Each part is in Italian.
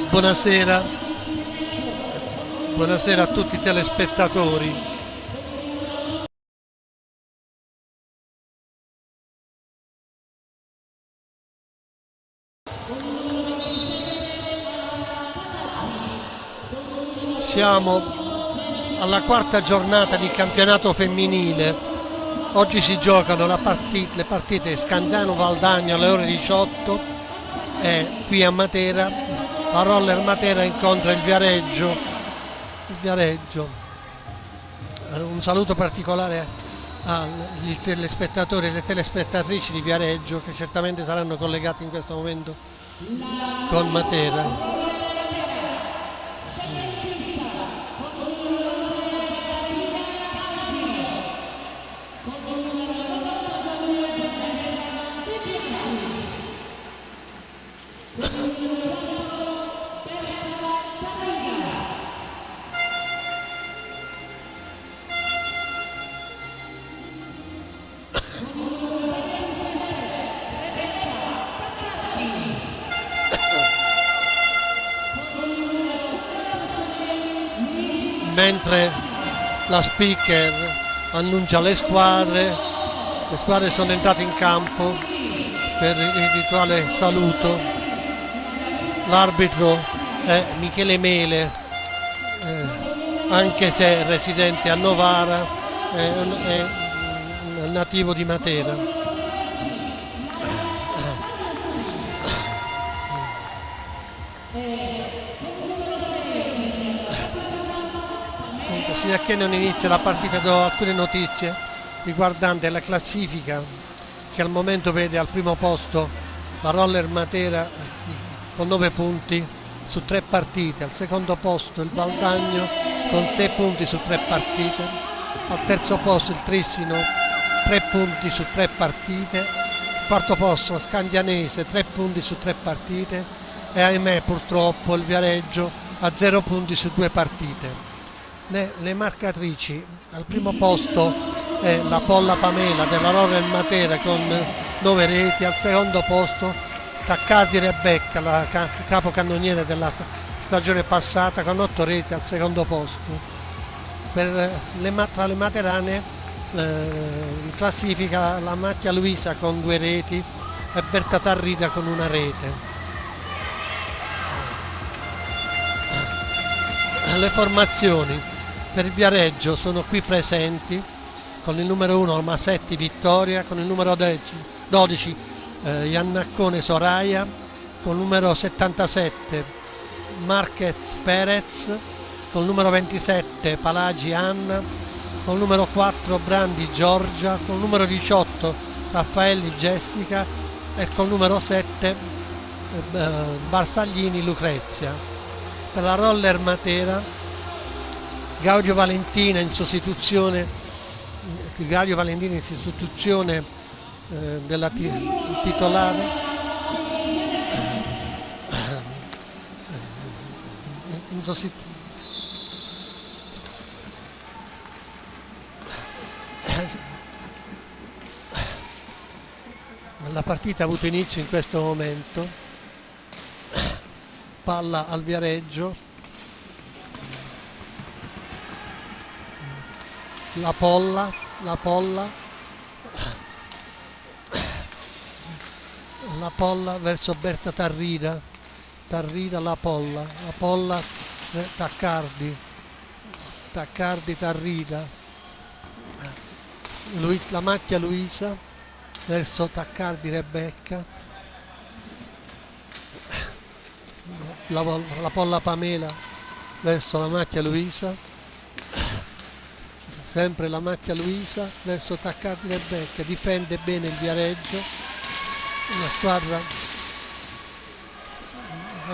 Buonasera, buonasera a tutti i telespettatori. Siamo alla quarta giornata di campionato femminile. Oggi si giocano le partite Scandano Valdagno alle ore 18 e qui a Matera la Roller Matera incontra il Viareggio. Un saluto particolare ai telespettatori e alle telespettatrici di Viareggio che certamente saranno collegati in questo momento con Matera. Mentre la speaker annuncia le squadre sono entrate in campo per il rituale saluto. L'arbitro è Michele Mele, anche se è residente a Novara, è nativo di Matera. Fino a che non inizia la partita do alcune notizie riguardanti la classifica, che al momento vede al primo posto la Roller Matera con 9 punti su 3 partite, al secondo posto il Valdagno con 6 punti su 3 partite, al terzo posto il Trissino 3 punti su 3 partite, al quarto posto la Scandianese 3 punti su 3 partite e ahimè purtroppo il Viareggio a 0 punti su 2 partite. Le marcatrici: al primo posto è la Polla Pamela della Roller Matera con 9 reti, al secondo posto Taccardi Rebecca, la capocannoniere della stagione passata, con 8 reti al secondo posto. Tra le materane in classifica la Macchia Luisa con 2 reti e Berta Tarrida con 1 rete. Le formazioni per il Viareggio sono qui presenti con il numero 1 Masetti Vittoria, con il numero 12 Iannaccone Soraya, con il numero 77 Marquez Perez, con il numero 27 Palagi Anna, con il numero 4 Brandi Giorgia, con il numero 18 Raffaelli Jessica e con il numero 7 Barsaglini Lucrezia. Per la Roller Matera Gaudio Valentina in sostituzione della titolare, la partita ha avuto inizio in questo momento. Palla al Viareggio, la Polla verso Berta Tarrida, la Polla Taccardi Tarrida, la Macchia Luisa verso Taccardi Rebecca, la Polla Pamela verso la Macchia Luisa, sempre la Macchia Luisa verso Taccardi Rebecca. Difende bene il Viareggio, una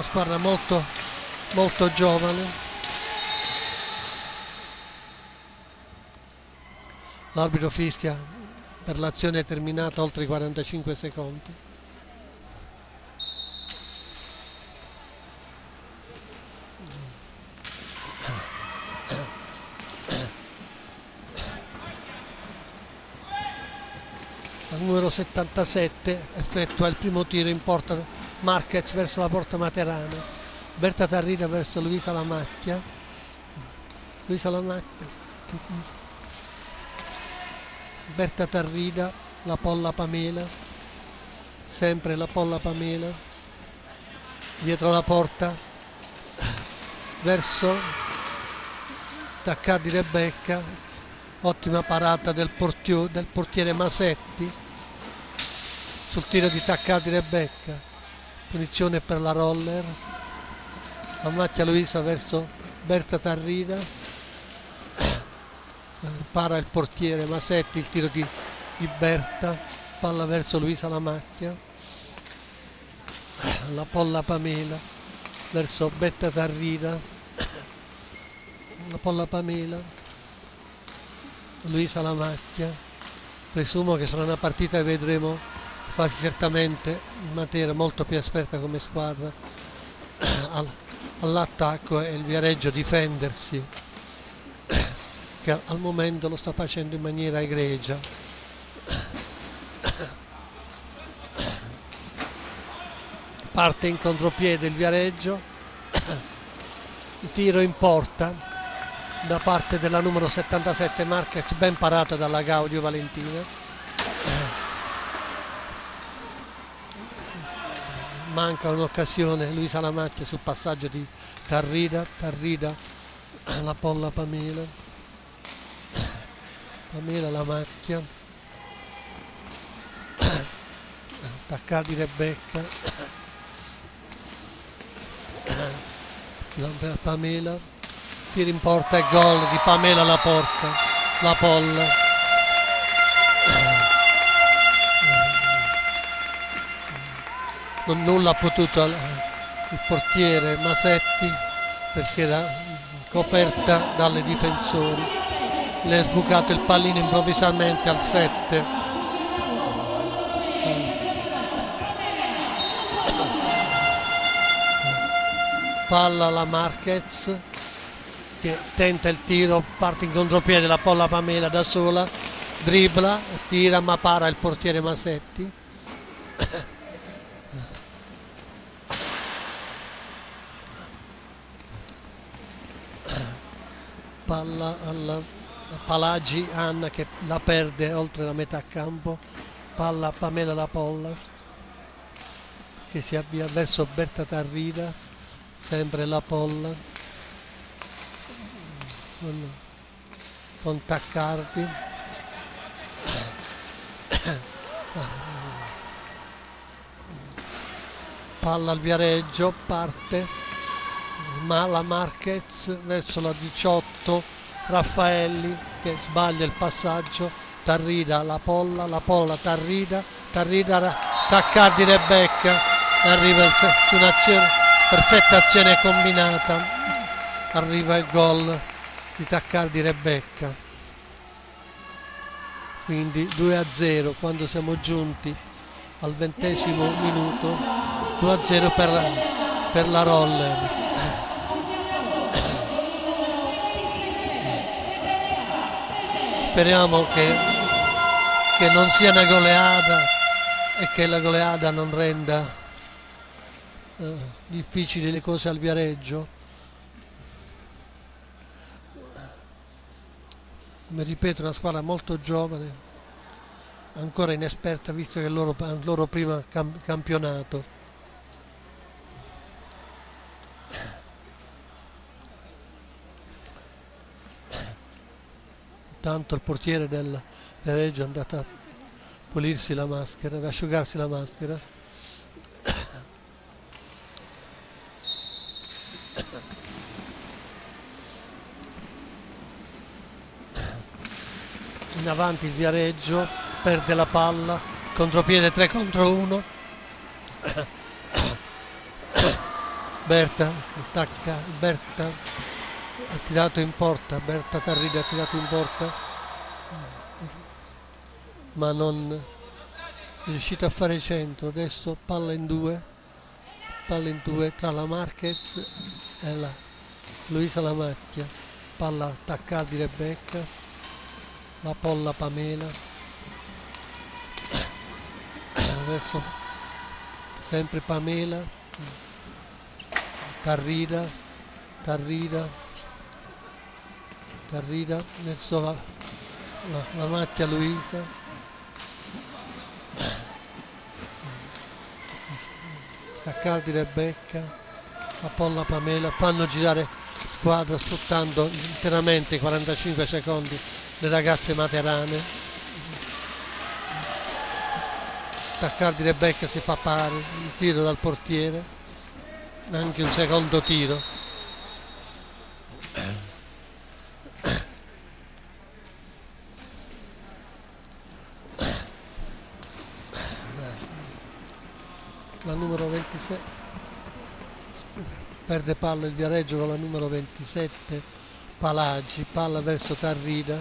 squadra molto giovane. L'arbitro fischia per l'azione terminata oltre i 45 secondi. Al numero 77 effettua il primo tiro in porta Marquez verso la porta materana. Berta Tarrida verso Luisa Lamacchia, Luisa Lamacchia, Berta Tarrida, la Polla Pamela, sempre la Polla Pamela, dietro la porta, verso Taccardi Rebecca, ottima parata del portiere Masetti sul tiro di Taccardi Rebecca, punizione per la roller, la macchia Luisa verso Berta Tarrida, para il portiere Masetti, il tiro di Berta, palla verso Luisa la macchia, la Polla Pamela verso Berta Tarrida, la Polla Pamela, Luisa la macchia. Presumo che sarà una partita che vedremo quasi certamente Matera molto più esperta come squadra all'attacco e il Viareggio difendersi, che al momento lo sta facendo in maniera egregia. Parte in contropiede il Viareggio, tiro in porta da parte della numero 77 Marquez, ben parata dalla Gaudio Valentina. Manca un'occasione Luisa Lamacchia sul passaggio di Tarrida, la Polla Pamela, la macchia, Taccardi Rebecca, la Pamela, tiro in porta e gol di Pamela la Polla. Non nulla ha potuto il portiere Masetti perché era coperta dalle difensori, le è sbucato il pallino improvvisamente al 7. Palla alla Marquez che tenta il tiro, parte in contropiede la Polla Pamela da sola, dribbla, tira ma para il portiere Masetti. Palla alla Palagi Anna che la perde oltre la metà campo, palla a Pamela la Polla che si avvia verso Berta Tarrida, sempre la Polla con Taccardi, palla al Viareggio, parte ma la Marquez verso la 18 Raffaelli che sbaglia il passaggio, Tarrida la Polla Tarrida Taccardi Rebecca, arriva un'azione, perfetta azione combinata, arriva il gol di Taccardi Rebecca, quindi 2-0 quando siamo giunti al 20° minuto, 2-0 per la roller. Speriamo che non sia una goleada e che la goleada non renda difficili le cose al Viareggio. Come ripeto, una squadra molto giovane, ancora inesperta visto che è il loro primo campionato. Tanto il portiere del Viareggio è andato a pulirsi la maschera, ad asciugarsi la maschera. In avanti il Viareggio, perde la palla, contropiede 3 contro 1. Berta attacca, Berta ha tirato in porta, Berta Tarrida ha tirato in porta ma non è riuscito a fare centro. Adesso palla in due tra la Marquez e la Luisa Lamacchia, palla a Taccardi Rebecca, la Polla Pamela verso sempre Pamela, Tarrida verso la Macchia Luisa, Accardi Rebecca, la Polla Pamela, fanno girare squadra sfruttando interamente i 45 secondi le ragazze materane. Accardi Rebecca si fa pari, un tiro dal portiere, anche un secondo tiro. La numero 26 perde palla il Viareggio con la numero 27 Palagi, palla verso Tarrida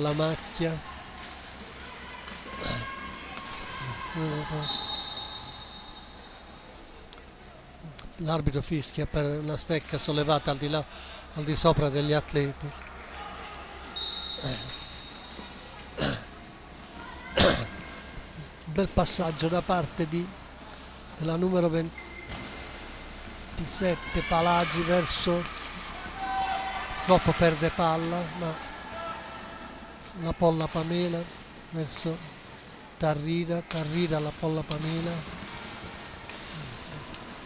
la Macchia, l'arbitro fischia per una stecca sollevata al di sopra degli atleti. Bel passaggio da parte della numero 27 Palagi verso, troppo perde palla, ma la Polla Pamela verso Tarrida la Polla Pamela,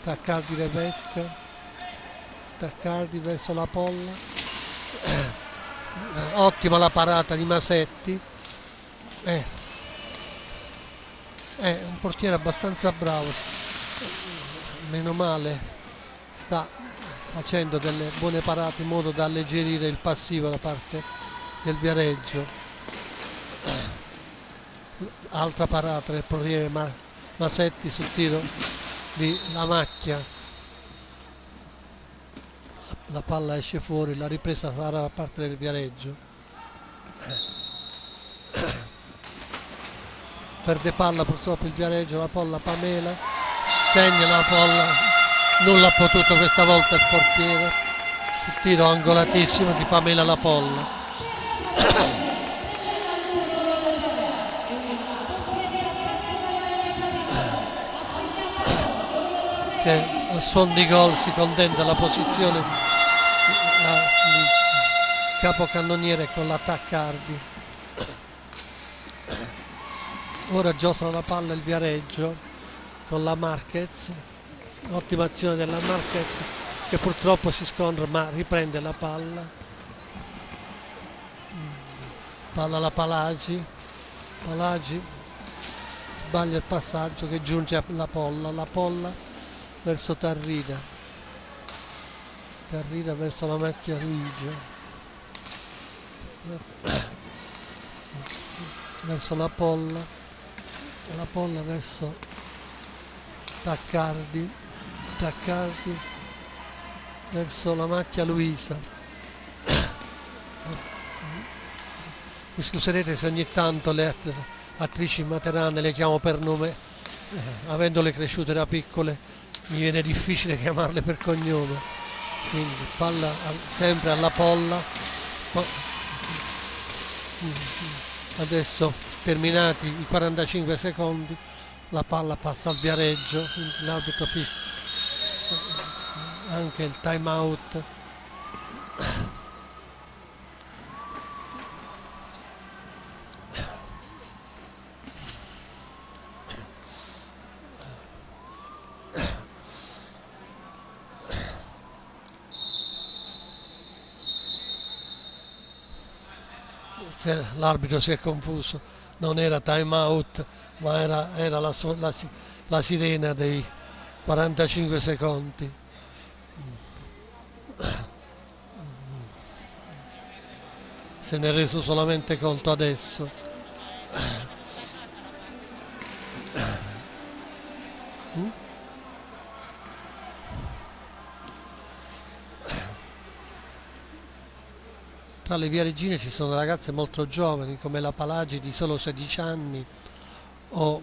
Taccardi Rebecca, Taccardi verso la Polla, ottima la parata di Masetti, è un portiere abbastanza bravo, meno male sta facendo delle buone parate in modo da alleggerire il passivo da parte del Viareggio. Altra parata del portiere Masetti sul tiro di La Macchia, la palla esce fuori, la ripresa sarà da parte del Viareggio. Perde palla purtroppo il Viareggio, la Polla Pamela, segna la Polla, nulla ha potuto questa volta il portiere, sul tiro angolatissimo di Pamela la Polla. Che a suon di gol si contenta la posizione di capocannoniere con la Taccardi. Ora giostra la palla il Viareggio con la Marquez, ottima azione della Marquez che purtroppo si scontra ma riprende la palla, palla alla Palagi, sbaglia il passaggio che giunge alla Polla, la Polla verso Tarrida verso la Macchia Luisa, verso la Polla verso Taccardi verso la Macchia Luisa. Mi scuserete se ogni tanto le attrici materane le chiamo per nome, avendole cresciute da piccole mi viene difficile chiamarle per cognome, quindi palla sempre alla Polla. Adesso terminati i 45 secondi la palla passa al Viareggio, l'arbitro fischia anche il time out. L'arbitro si è confuso, non era time out ma era la sirena dei 45 secondi. Se ne è reso solamente conto adesso. Tra le viareggine ci sono ragazze molto giovani come la Palagi di solo 16 anni o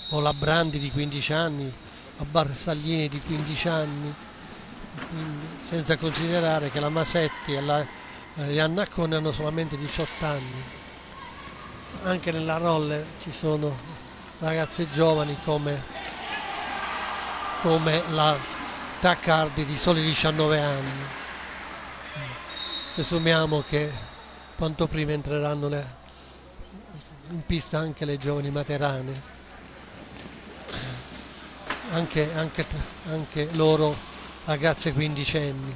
la Brandi di 15 anni, la Barsaglini di 15 anni, quindi, senza considerare che la Masetti e la Iannaccone hanno solamente 18 anni. Anche nella Rolle ci sono ragazze giovani come la Taccardi di soli 19 anni. Presumiamo che quanto prima entreranno in pista anche le giovani materane, anche loro ragazze quindicenni.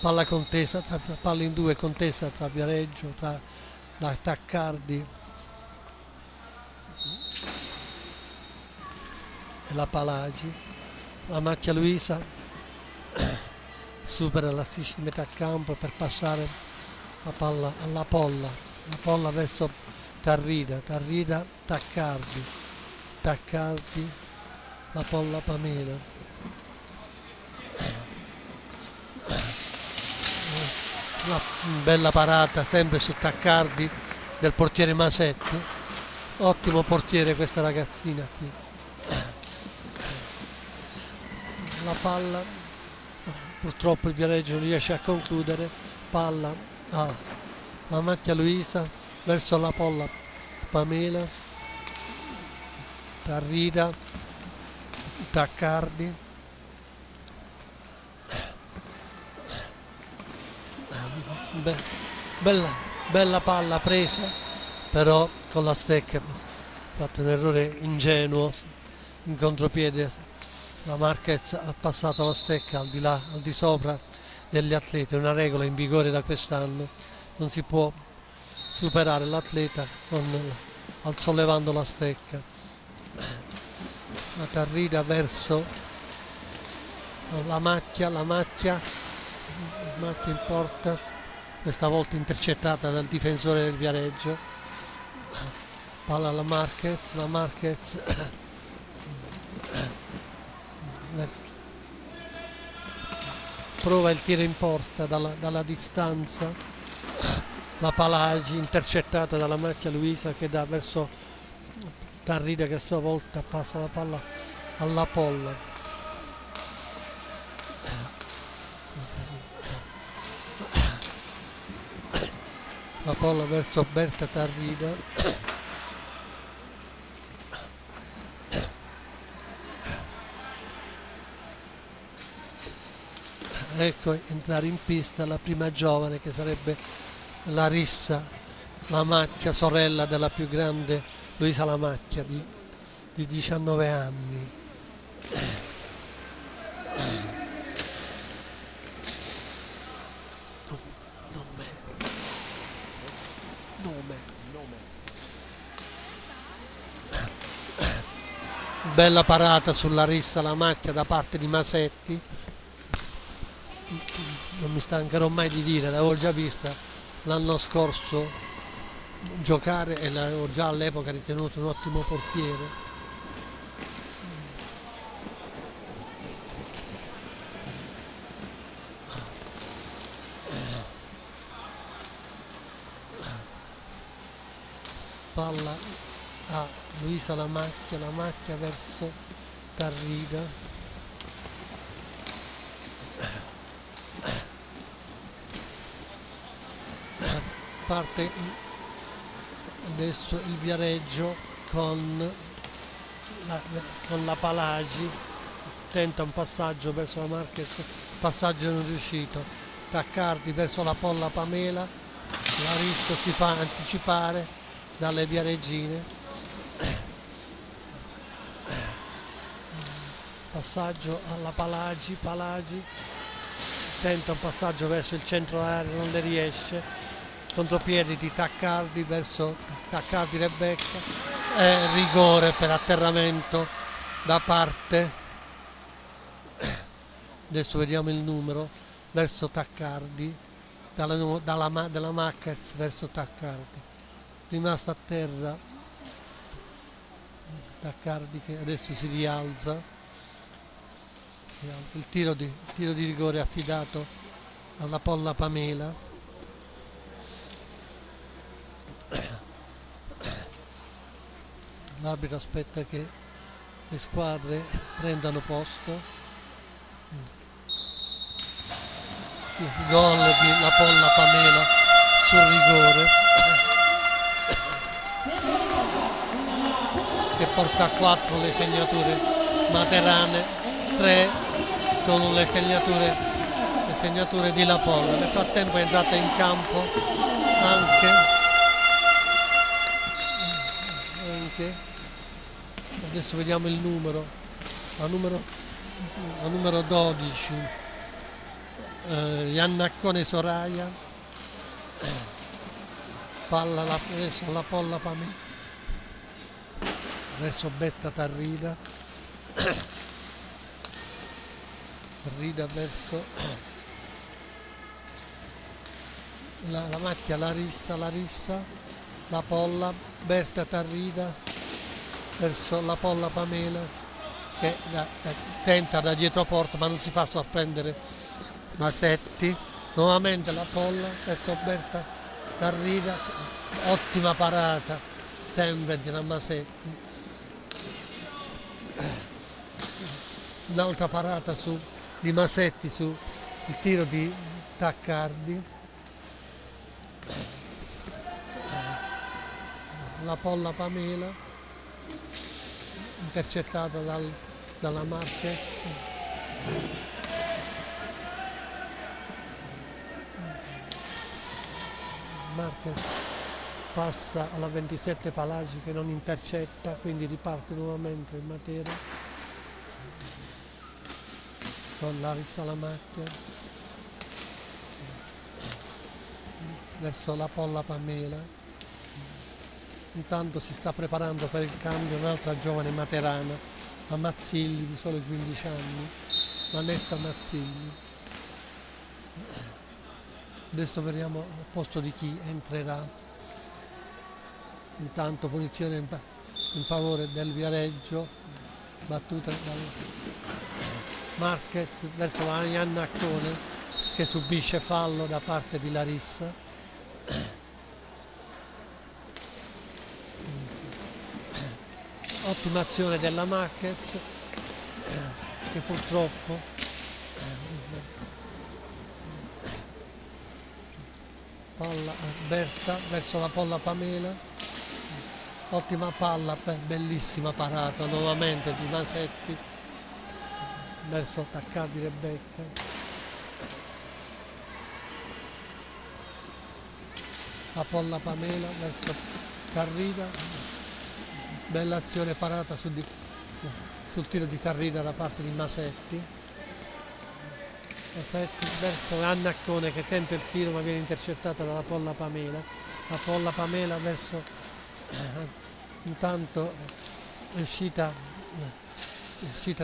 Palla contesa, palla in due, contesa tra Viareggio, tra la Taccardi e la Palagi. La Macchia Luisa supera la stessa metà campo per passare la palla alla Polla, la Polla verso Tarrida, Taccardi, la Polla Pamela. Una bella parata sempre su Taccardi del portiere Masetti, ottimo portiere questa ragazzina qui. La palla, purtroppo il Viareggio non riesce a concludere, palla la Macchia Luisa verso la Polla Pamela, Tarrida, Taccardi, bella palla presa, però con la stecca ha fatto un errore ingenuo in contropiede. La Marquez ha passato la stecca al di sopra degli atleti, è una regola in vigore da quest'anno, non si può superare l'atleta sollevando la stecca. La Tarrida verso la Macchia in porta, questa volta intercettata dal difensore del Viareggio. Palla alla Marquez, prova il tiro in porta dalla distanza, la Palagi intercettata dalla Macchia Luisa che dà verso Tarrida che a sua volta passa la palla alla Polla. La Polla verso Berta Tarrida. Ecco entrare in pista la prima giovane che sarebbe Larissa Lamacchia, sorella della più grande Luisa Lamacchia di 19 anni. Bella parata sulla Larissa Lamacchia da parte di Masetti. Non mi stancherò mai di dire, l'avevo già vista l'anno scorso giocare e l'avevo già all'epoca ritenuto un ottimo portiere. Palla a Luisa Lamacchia verso Tarrida. Parte adesso il Viareggio con la Palagi, tenta un passaggio verso la Marquez, passaggio non riuscito. Taccardi verso la Polla Pamela, Larissa si fa anticipare dalle viareggine, passaggio alla Palagi, tenta un passaggio verso il centro area, non le riesce. Contropiedi di Taccardi verso Taccardi Rebecca, rigore per atterramento da parte, adesso vediamo il numero, verso Taccardi, della Marquez verso Taccardi, rimasta a terra Taccardi che adesso si rialza. Il tiro di rigore affidato alla Polla Pamela. L'arbitro aspetta che le squadre prendano posto. Il gol di la Polla Pamela sul rigore che porta a 4 le segnature materane. 3 sono le segnature di La Polla. Nel frattempo è entrata in campo anche adesso vediamo il numero, la numero 12, Iannaccone Soraya, palla adesso alla Polla Pamela verso Berta Tarrida, Tarrida verso la macchia Larissa, la Polla, Berta Tarrida verso la Polla Pamela che tenta da dietro porta ma non si fa sorprendere Masetti, nuovamente la Polla verso Berta Tarrida, ottima parata sempre di Masetti, un'altra parata di Masetti su il tiro di Taccardi, la Polla Pamela intercettata dalla Marquez, passa alla 27 Palagi che non intercetta, quindi riparte nuovamente il Matera con Larissa Lamacchia verso la Polla Pamela. Intanto si sta preparando per il cambio un'altra giovane materana, la Mazzilli di soli 15 anni, Vanessa Mazzilli. Adesso vediamo al posto di chi entrerà. Intanto punizione in favore del Viareggio, battuta dal Marquez verso la Iannaccone che subisce fallo da parte di Larissa. Ottima azione della Marquez che purtroppo palla Berta verso la Polla Pamela, ottima palla, bellissima parata nuovamente di Masetti verso Taccardi Rebecca, la Polla Pamela verso Tarrida, bella azione parata sul tiro di Tarrida da parte di Masetti verso Annaccone che tenta il tiro ma viene intercettato dalla Polla Pamela, la Polla Pamela verso intanto è uscita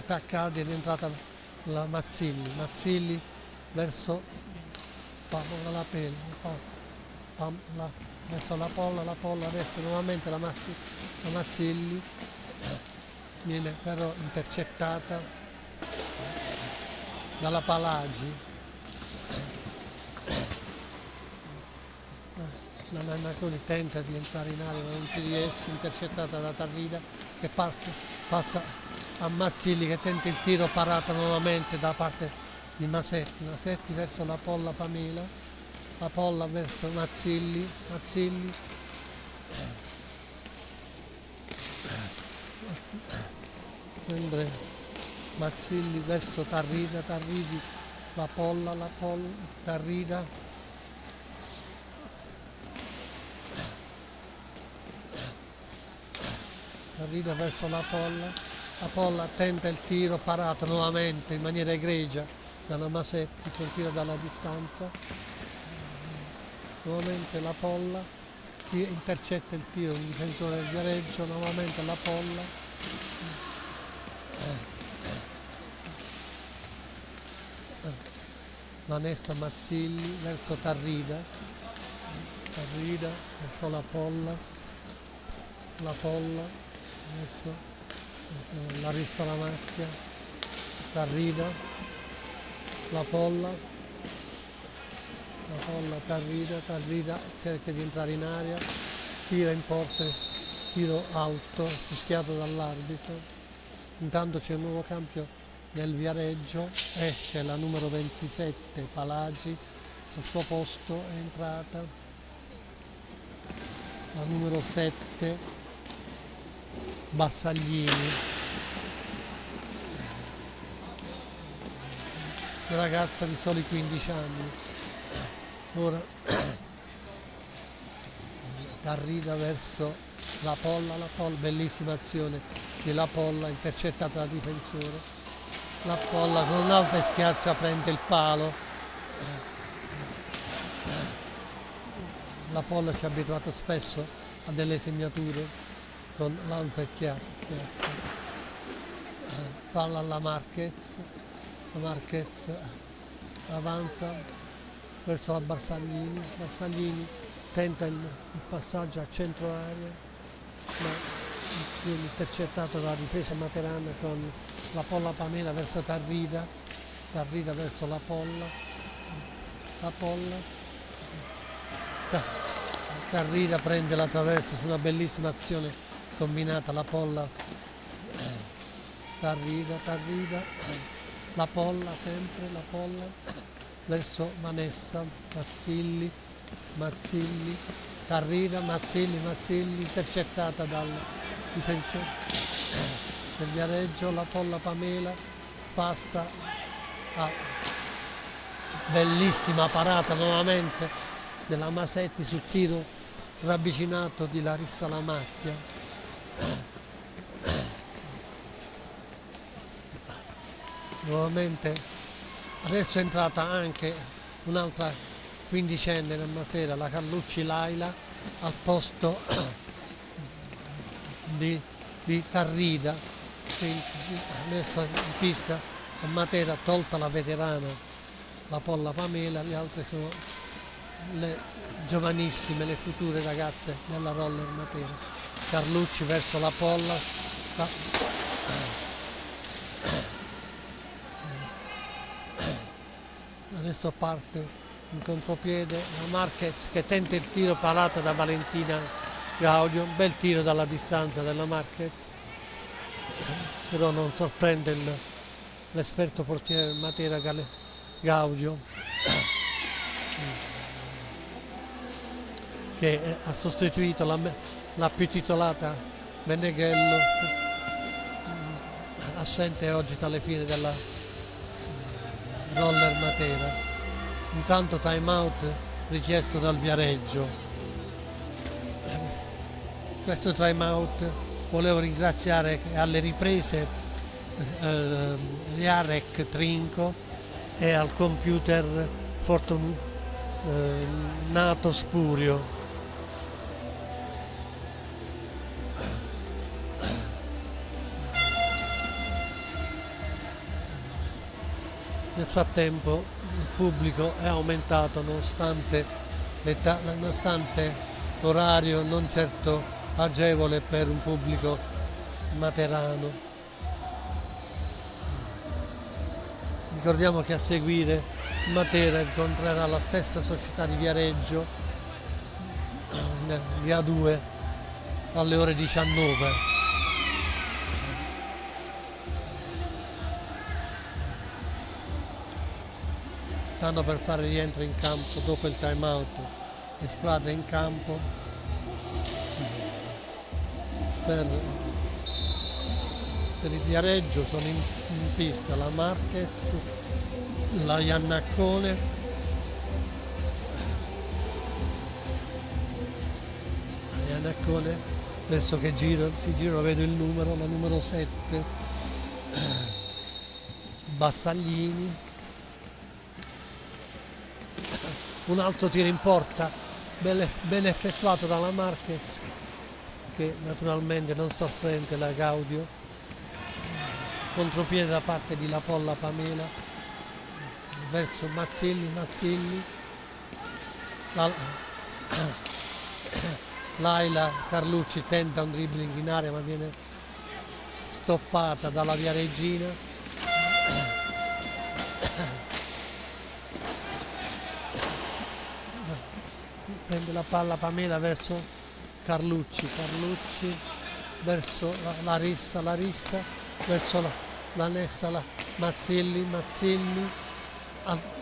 Taccardi ed è entrata la Mazzilli verso verso la Polla adesso nuovamente la Mazzilli viene però intercettata dalla Palagi, la Nannaconi tenta di entrare in area ma non ci riesce, intercettata da Tarrida che passa a Mazzilli che tenta il tiro, parata nuovamente da parte di Masetti verso la Polla Pamela, la Polla verso Mazzilli, sempre Mazzilli verso Tarrida, la Polla, Tarrida, verso la Polla tenta il tiro, parato nuovamente in maniera egregia dalla Masetti, col tiro dalla distanza, nuovamente la Polla intercetta il tiro del difensore del Viareggio, nuovamente la Polla, Vanessa Mazzilli verso Tarrida verso la Polla verso Larissa Lamacchia, Tarrida, la Polla, Tarrida cerca di entrare in area, tira in porta, tiro alto, fischiato dall'arbitro. Intanto c'è un nuovo cambio nel Viareggio, esce la numero 27 Palagi, al suo posto è entrata la numero 7 Bassaglini. una ragazza di soli 15 anni. Ora Tarrida verso la Polla, bellissima azione di La Polla, intercettata dal difensore. La Polla con un'alta schiaccia prende il palo. La Polla ci ha abituato spesso a delle segnature con l'alza e schiaccia. Palla alla Marquez, la Marquez avanza verso la Barsaglini tenta il passaggio a centro area, ma viene intercettato dalla difesa materana con la Polla Pamela verso Tarrida verso la Polla, Tarrida prende la traversa su una bellissima azione combinata, la Polla, Tarrida, la Polla sempre, la Polla verso Vanessa, Mazzilli, Tarrida, Mazzilli, intercettata dal difensore del Viareggio, la Polla Pamela passa a bellissima parata nuovamente della Masetti sul tiro ravvicinato di Larissa Lamacchia. Nuovamente adesso è entrata anche un'altra quindicenne nel Masera, la Carlucci Laila, al posto di Tarrida. Adesso in pista a Matera, tolta la veterana, la Polla Pamela, le altre sono le giovanissime, le future ragazze della Roller Matera. Carlucci verso la Polla, adesso parte in contropiede la Marquez che tenta il tiro parato da Valentina Gaudio, un bel tiro dalla distanza della Marquez, però non sorprende l'esperto portiere del Matera Gaudio, che ha sostituito la più titolata Meneghello, assente oggi dalle fine della Roller Matera. Intanto time out richiesto dal Viareggio. Questo time out volevo ringraziare alle riprese Jarek Trinco e al computer Fortunato Spurio. Nel frattempo il pubblico è aumentato nonostante l'orario non certo agevole per un pubblico materano. Ricordiamo che a seguire Matera incontrerà la stessa società di Viareggio via 2 alle ore 19. Stanno per fare rientro in campo dopo il time out, le squadre in campo per il Viareggio. Sono in pista la Marquez, la Iannaccone, adesso che si gira vedo il numero, la numero 7, Bassaglini. Un altro tiro in porta ben effettuato dalla Marquez, che naturalmente non sorprende la Gaudio. Contropiede da parte di La Polla Pamela verso Mazzilli, Laila Carlucci tenta un dribbling in area ma viene stoppata dalla Viareggina. Prende la palla Pamela verso Carlucci verso Larissa verso la Nessa, Mazzilli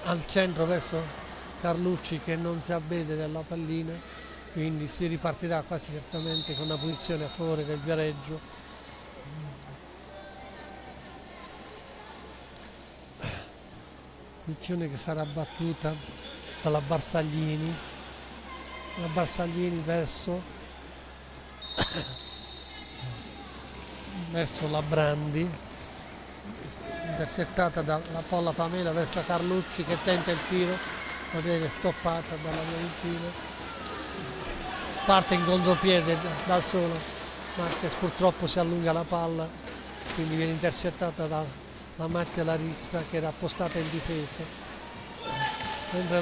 al centro verso Carlucci che non si avvede della pallina, quindi si ripartirà quasi certamente con una punizione a favore del Viareggio. punizione che sarà battuta dalla Barsaglini, la Barsaglini verso la Brandi, intercettata dalla Polla Pamela verso Carlucci che tenta il tiro, ma viene stoppata dalla Valentina, parte in contropiede da sola, Marquez purtroppo si allunga la palla, quindi viene intercettata da Mattia Larissa che era appostata in difesa, mentre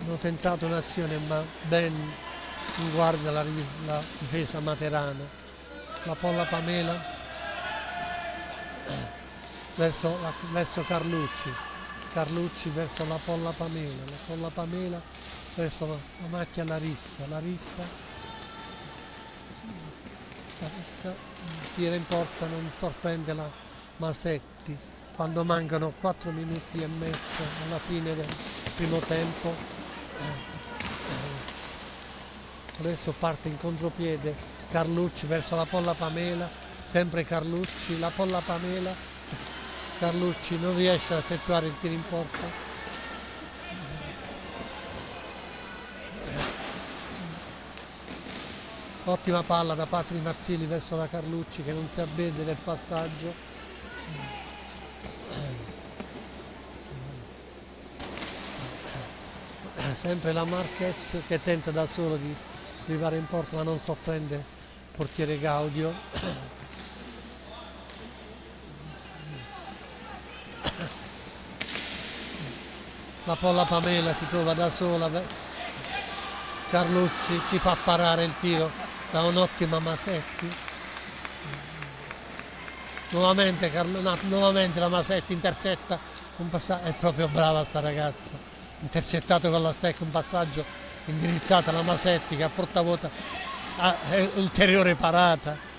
hanno tentato un'azione ma ben in guardia la difesa materana. La Polla Pamela verso Carlucci verso la Polla Pamela verso la Macchia Larissa tira in porta, non sorprende la Masetti quando mancano 4 minuti e mezzo alla fine del primo tempo. Adesso parte in contropiede Carlucci verso la Polla Pamela, sempre Carlucci, la Polla Pamela, Carlucci non riesce ad effettuare il tiro in porta. Ottima palla da Patri Mazzilli verso la Carlucci che non si avvede nel passaggio. Sempre la Marquez che tenta da solo di arrivare in porta ma non sorprende il portiere Gaudio. La Polla Pamela si trova da sola, Carlucci si fa parare il tiro da un'ottima Masetti. Nuovamente la Masetti intercetta un passaggio, è proprio brava sta ragazza, intercettato con la stecca un passaggio indirizzato alla Masetti che a portavuota ha ulteriore parata.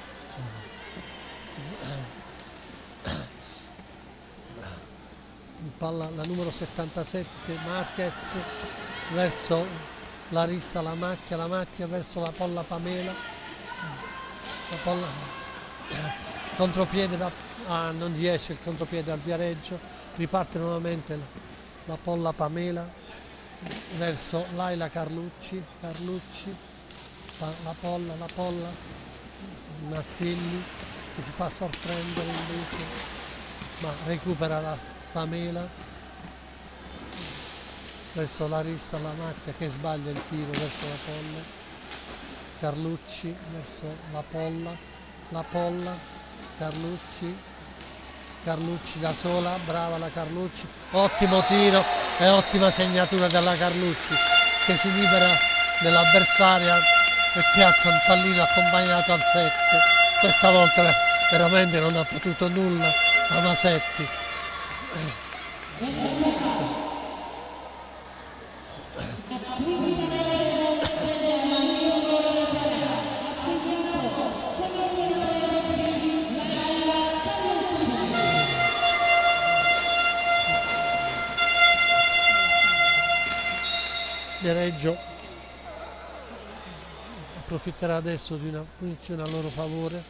Palla la numero 77 Marquez verso Larissa, la Macchia verso la Polla Pamela, contropiede non riesce il contropiede al Viareggio, riparte nuovamente la Polla Pamela verso Laila Carlucci, la Polla, Mazzilli che si fa sorprendere invece, ma recupera la Pamela verso Larissa, la Macchia che sbaglia il tiro verso la Polla, Carlucci verso la Polla, Carlucci da sola, brava la Carlucci, ottimo tiro e ottima segnatura della Carlucci che si libera dell'avversaria e piazza un pallino accompagnato al 7. Questa volta veramente non ha potuto nulla la Masetti. Viareggio approfitterà adesso di una punizione a loro favore,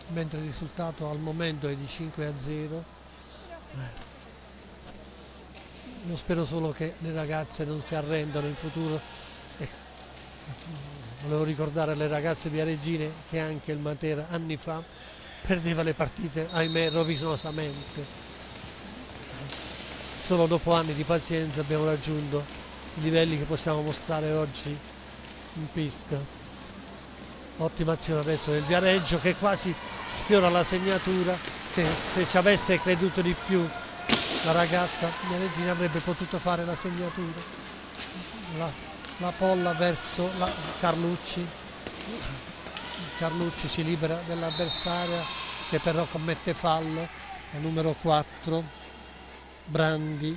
mentre il risultato al momento è di 5-0. Io spero solo che le ragazze non si arrendano in futuro. Volevo ricordare alle ragazze viareggine che anche il Matera anni fa perdeva le partite, ahimè, rovinosamente. Solo dopo anni di pazienza abbiamo raggiunto i livelli che possiamo mostrare oggi in pista. Ottima azione adesso del Viareggio che quasi sfiora la segnatura, che se ci avesse creduto di più la ragazza viareggina avrebbe potuto fare la segnatura. La Polla verso la Carlucci si libera dell'avversaria che però commette fallo, è numero 4 Brandi,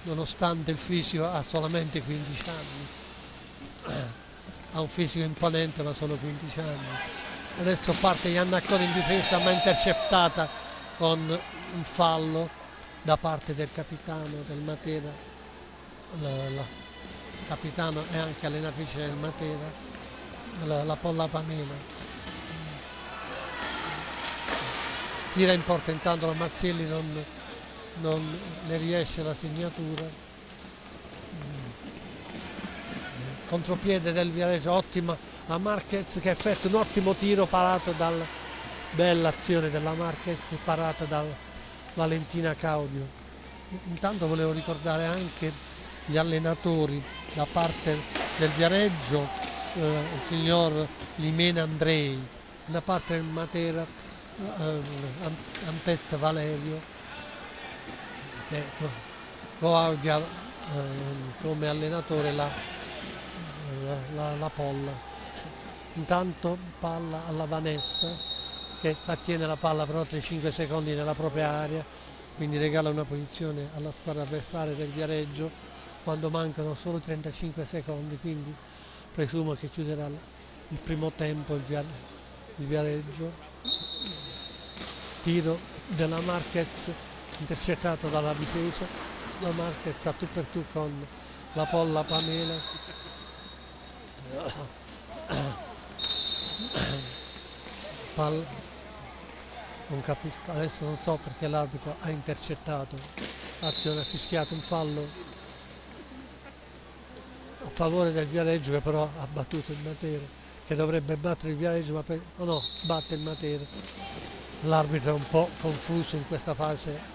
nonostante il fisico ha solamente 15 anni, ha un fisico imponente ma solo 15 anni. Adesso parte Iannaccone in difesa ma intercettata con un fallo da parte del capitano del Matera, la capitano è anche allenatrice del Matera, la Polla Pamela. Tira in porta intanto la Mazzelli, non le riesce la segnatura. Contropiede del Viareggio, ottima la Marquez che effettua un ottimo tiro parato bella azione della Marquez parata dal Valentina Caudio. Intanto volevo ricordare anche gli allenatori da parte del Viareggio, il signor Limena Andrei, da parte del Matera Antezza Valerio, che coaudia come allenatore la Polla. Intanto palla alla Vanessa che trattiene la palla per oltre 5 secondi nella propria area, quindi regala una posizione alla squadra avversaria del Viareggio quando mancano solo 35 secondi, quindi presumo che chiuderà il primo tempo il Viareggio. Tiro della Marquez intercettato dalla difesa, la Marquez a tu per tu con la Polla Pamela. Non capisco, adesso non so perché l'arbitro ha intercettato l'azione, ha fischiato un fallo a favore del Viareggio che però ha battuto il Matera, che dovrebbe battere il Viareggio ma no, batte il Matera. L'arbitro è un po' confuso in questa fase.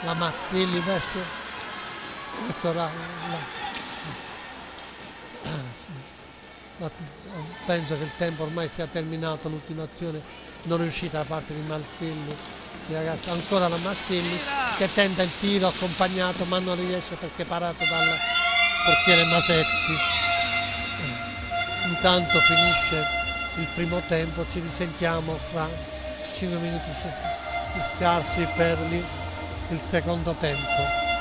La Mazzelli verso penso che il tempo ormai sia terminato, l'ultima azione non riuscita da parte di Mazzelli. Ragazzi, ancora la Mazzelli che tenta il tiro accompagnato ma non riesce perché parato dal portiere Masetti. Intanto finisce il primo tempo, ci risentiamo fra 5 minuti scarsi per il secondo tempo.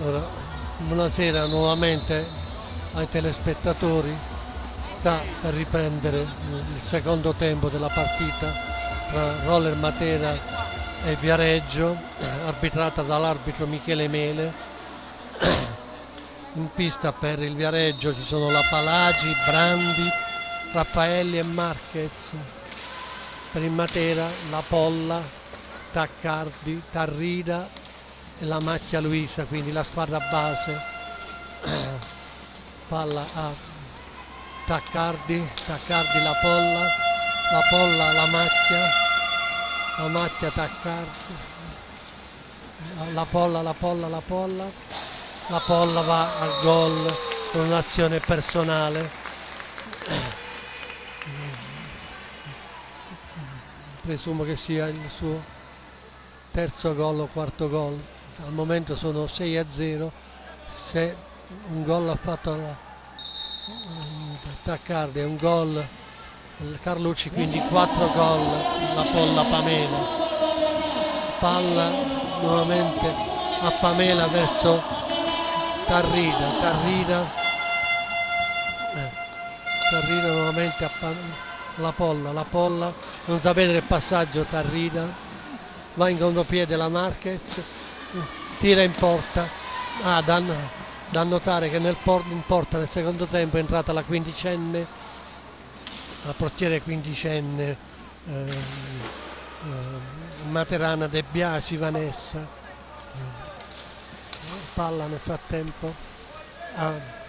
Ora, buonasera nuovamente ai telespettatori. Sta per riprendere il secondo tempo della partita tra Roller Matera e Viareggio, arbitrata dall'arbitro Michele Mele. In pista per il Viareggio ci sono la Palagi, Brandi, Raffaelli e Marquez. Per il Matera la Polla, Taccardi, Tarrida e la Macchia Luisa, quindi la squadra base. Palla a Taccardi, la Polla la Macchia Taccardi, la Polla, la Polla va al gol con un'azione personale. Presumo che sia il suo terzo gol o quarto gol. Al momento sono 6-0. Se un gol ha fatto Taccardi e un gol Carlucci, quindi 4 gol la Polla Pamela. Palla nuovamente a Pamela verso Tarrida nuovamente a la Polla non sapete il passaggio. Tarrida va in contropiede la Marquez, tira in porta. Da notare che in porta nel secondo tempo è entrata la quindicenne, la portiere quindicenne materana De Biasi, Vanessa. Palla nel frattempo a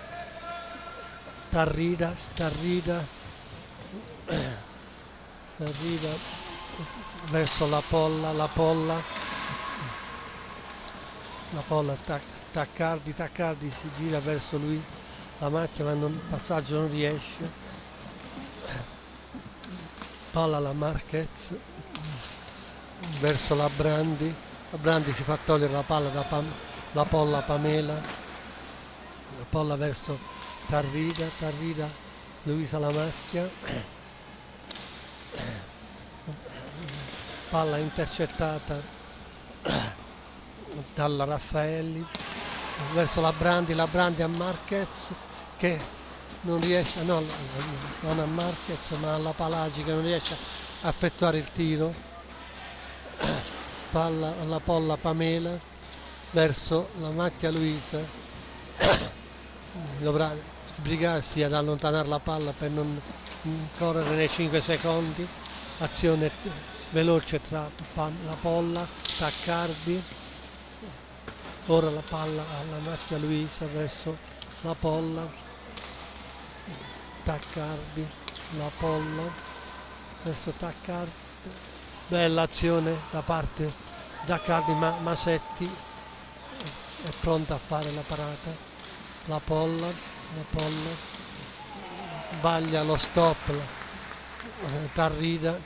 Tarrida verso la Polla Taccardi si gira verso lui, la Macchia, ma il passaggio non riesce. Palla alla Marquez verso la Brandi si fa togliere la palla da la Polla Pamela, la Polla verso Tarrida Luisa la Macchia, palla intercettata dalla Raffaelli verso la Brandi a Marquez che non riesce, non a Marquez ma alla Palagi che non riesce a effettuare il tiro. Palla alla Polla Pamela verso la Macchia Luisa, dovrà sbrigarsi ad allontanare la palla per non correre nei 5 secondi. Azione veloce tra la Polla, Taccardi. Ora la palla alla Macchia Luisa verso la Polla, Taccardi, la Polla verso Taccardi. Bella azione da parte di Taccardi, ma Masetti è pronta a fare la parata. La Polla sbaglia lo stop, Tarrida,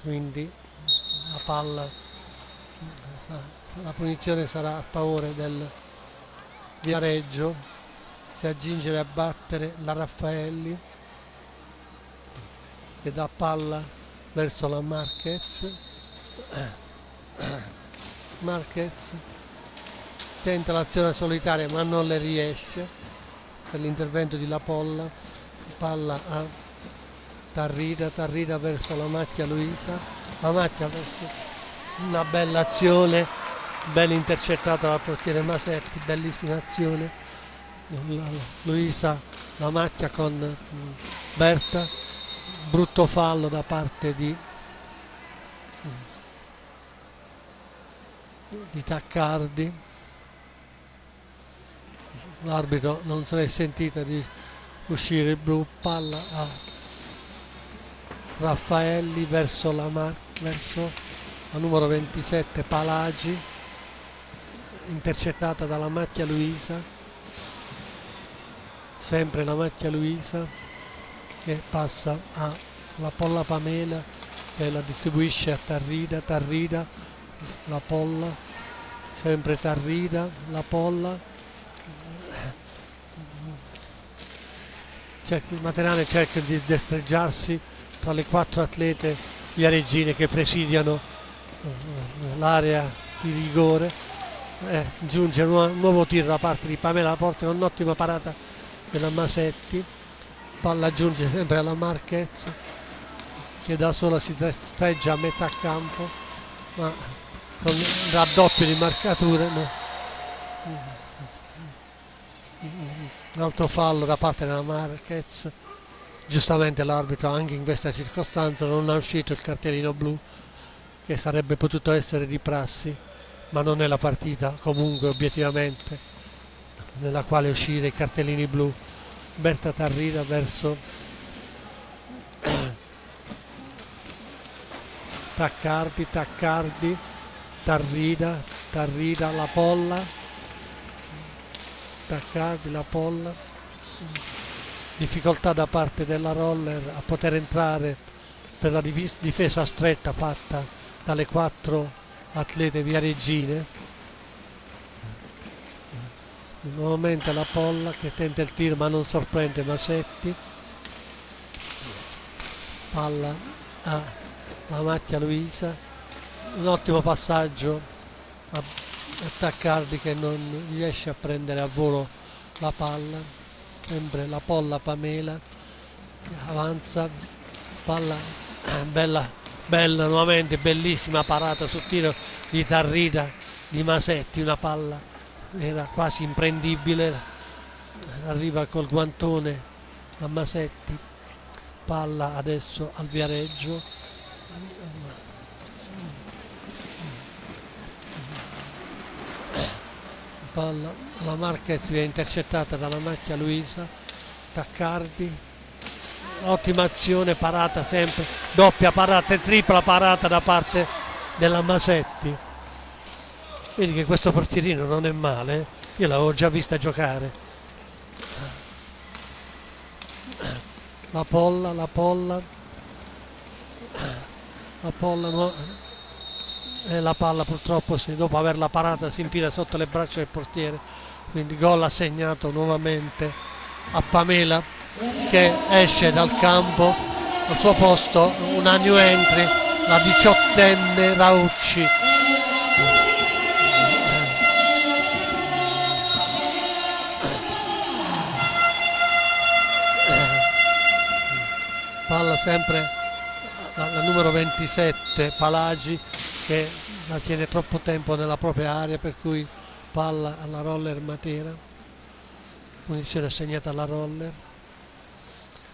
quindi la palla, la punizione sarà a favore del Viareggio. Si aggiunge a battere la Raffaelli che dà palla verso la Marquez. Tenta l'azione solitaria ma non le riesce per l'intervento di La Polla. Palla a Tarrida verso la Macchia Luisa, la Macchia verso una bella azione, ben intercettata dal portiere Masetti, bellissima azione. Luisa, la Macchia con Berta, brutto fallo da parte di Taccardi. L'arbitro non se l'è sentita di uscire il blu. Palla a Raffaelli verso la numero 27 Palagi, intercettata dalla Macchia Luisa, sempre la Macchia Luisa che passa alla Polla Pamela che la distribuisce a Tarrida, la Polla, sempre Tarrida, la Polla. Il Materane cerca di destreggiarsi tra le 4 atlete viareggine che presidiano l'area di rigore. giunge un nuovo tiro da parte di Pamela Laporte con un'ottima parata della Masetti. Palla giunge sempre alla Marquez, che da sola si streggia a metà campo, ma con un raddoppio di marcature, no. Un altro fallo da parte della Marquez. Giustamente l'arbitro anche in questa circostanza non ha uscito il cartellino blu, che sarebbe potuto essere di prassi, ma non è la partita comunque obiettivamente nella quale uscire i cartellini blu. Berta Tarrida verso Taccardi, Tarrida, la Polla, Taccardi, la Polla, difficoltà da parte della Roller a poter entrare per la difesa stretta fatta dalle 4 atlete viareggine. Nuovamente la Polla che tenta il tiro ma non sorprende Masetti. Palla alla Macchia Luisa, un ottimo passaggio a Taccardi che non riesce a prendere a volo la palla. Sempre la Polla Pamela avanza, palla bella nuovamente, bellissima parata sul tiro di Tarrida di Masetti, una palla era quasi imprendibile, arriva col guantone a Masetti. Palla adesso al Viareggio, palla alla Marquez, viene intercettata dalla Macchia Luisa. Taccardi, ottima azione, parata sempre, doppia parata e tripla parata da parte della Masetti. Vedi che questo portierino non è male, io l'avevo già vista giocare. La Polla no, e la palla purtroppo dopo averla parata si infila sotto le braccia del portiere, quindi gol assegnato nuovamente a Pamela, che esce dal campo. Al suo posto una new entry, la 18enne Raucci. Palla sempre la numero 27 Palagi, che la tiene troppo tempo nella propria area, per cui palla alla Roller Matera, punizione assegnata alla Roller.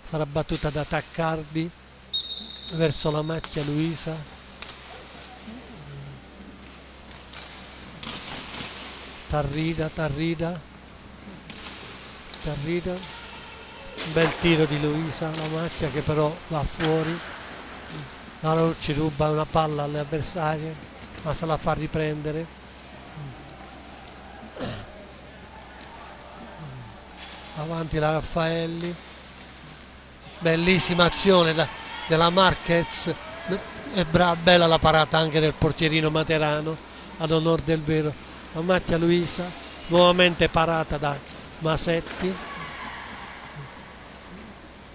Sarà battuta da Taccardi verso la Macchia Luisa. Tarrida, un bel tiro di Luisa, la Macchia che però va fuori. La Rocci ruba una palla alle avversarie ma se la fa riprendere. Avanti la Raffaelli, bellissima azione della Marquez, è bella la parata anche del portierino materano, ad onor del vero. La Macchia Luisa, nuovamente parata da Masetti,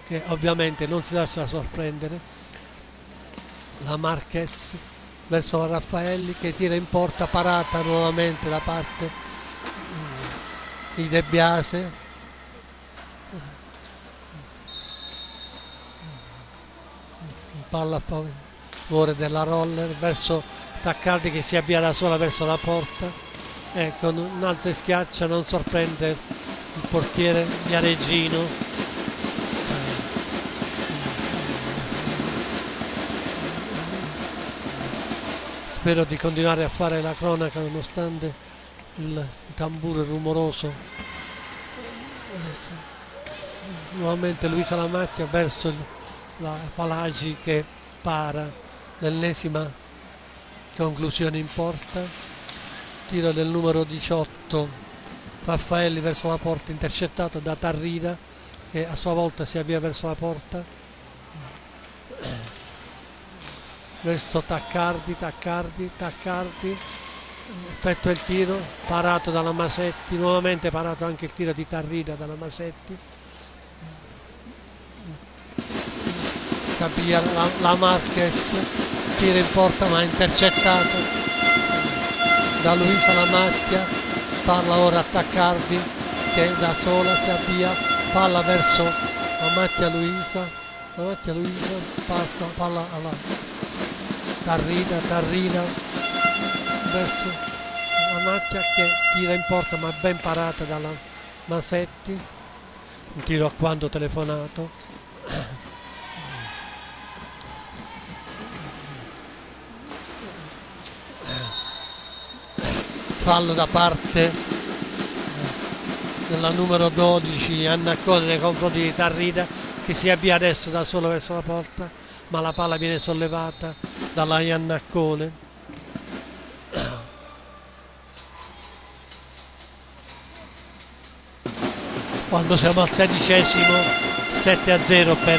che ovviamente non si lascia sorprendere. La Marquez verso la Raffaelli che tira in porta, parata nuovamente da parte di De Biase. Palla a favore della Roller verso Taccardi che si avvia da sola verso la porta e con un alza e schiaccia non sorprende il portiere Viareggino. Spero di continuare a fare la cronaca nonostante il tamburo rumoroso. Adesso, nuovamente Luisa Lamacchia verso la Palagi che para, l'ennesima conclusione in porta. Tiro del numero 18 Raffaelli verso la porta, intercettato da Tarrida che a sua volta si avvia verso la porta. Verso Taccardi, effettua il tiro, parato dalla Masetti, nuovamente parato anche il tiro di Tarrida dalla Masetti. Capia la Marquez, tira in porta ma intercettato da Luisa la macchia, palla ora a Taccardi che da sola si avvia, palla verso la macchia Luisa, passa palla alla Tarrida verso la macchia che tira in porta ma ben parata dalla Masetti, un tiro a quanto telefonato. Fallo da parte della numero 12 Iannacone nei confronti di Tarrida, che si avvia adesso da solo verso la porta, ma la palla viene sollevata dalla Iannacone. Quando siamo al 16esimo, 7-0 per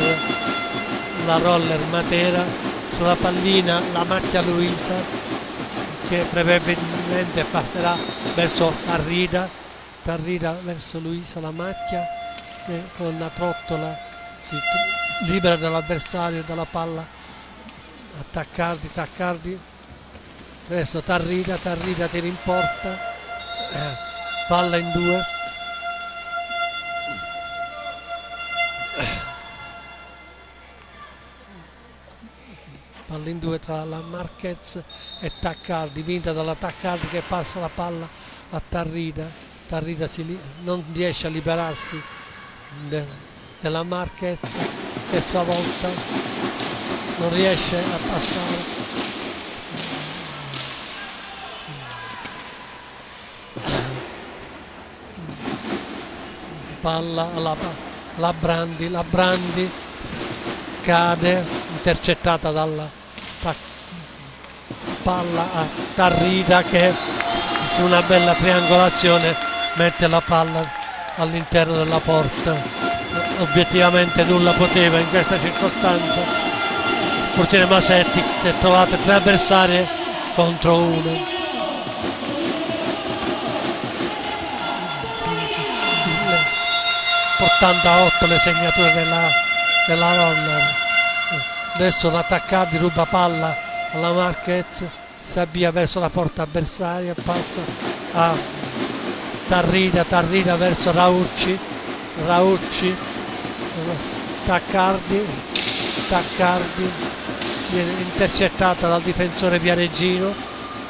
la Roller Matera. Sulla pallina la macchia Luisa, che probabilmente passerà verso Tarrida verso Luisa la macchia, con la trottola si libera dall'avversario, dalla palla a Taccardi verso Tarrida tira in porta, palla in due, palla in due tra la Marquez e Taccardi, vinta dalla Taccardi che passa la palla a Tarrida non riesce a liberarsi della Marquez, che a sua volta non riesce a passare. Palla alla Brandi, la Brandi cade, intercettata dalla palla a Tarrida, che su una bella triangolazione mette la palla all'interno della porta. Obiettivamente nulla poteva in questa circostanza. Il portiere Masetti si è trovato 3 avversarie contro 1. Portando a 8 le segnature della Roller. Adesso l'attaccante ruba palla alla Marquez, si avvia verso la porta avversaria, passa a Tarrida verso Raucci, Taccardi viene intercettata dal difensore Viareggino.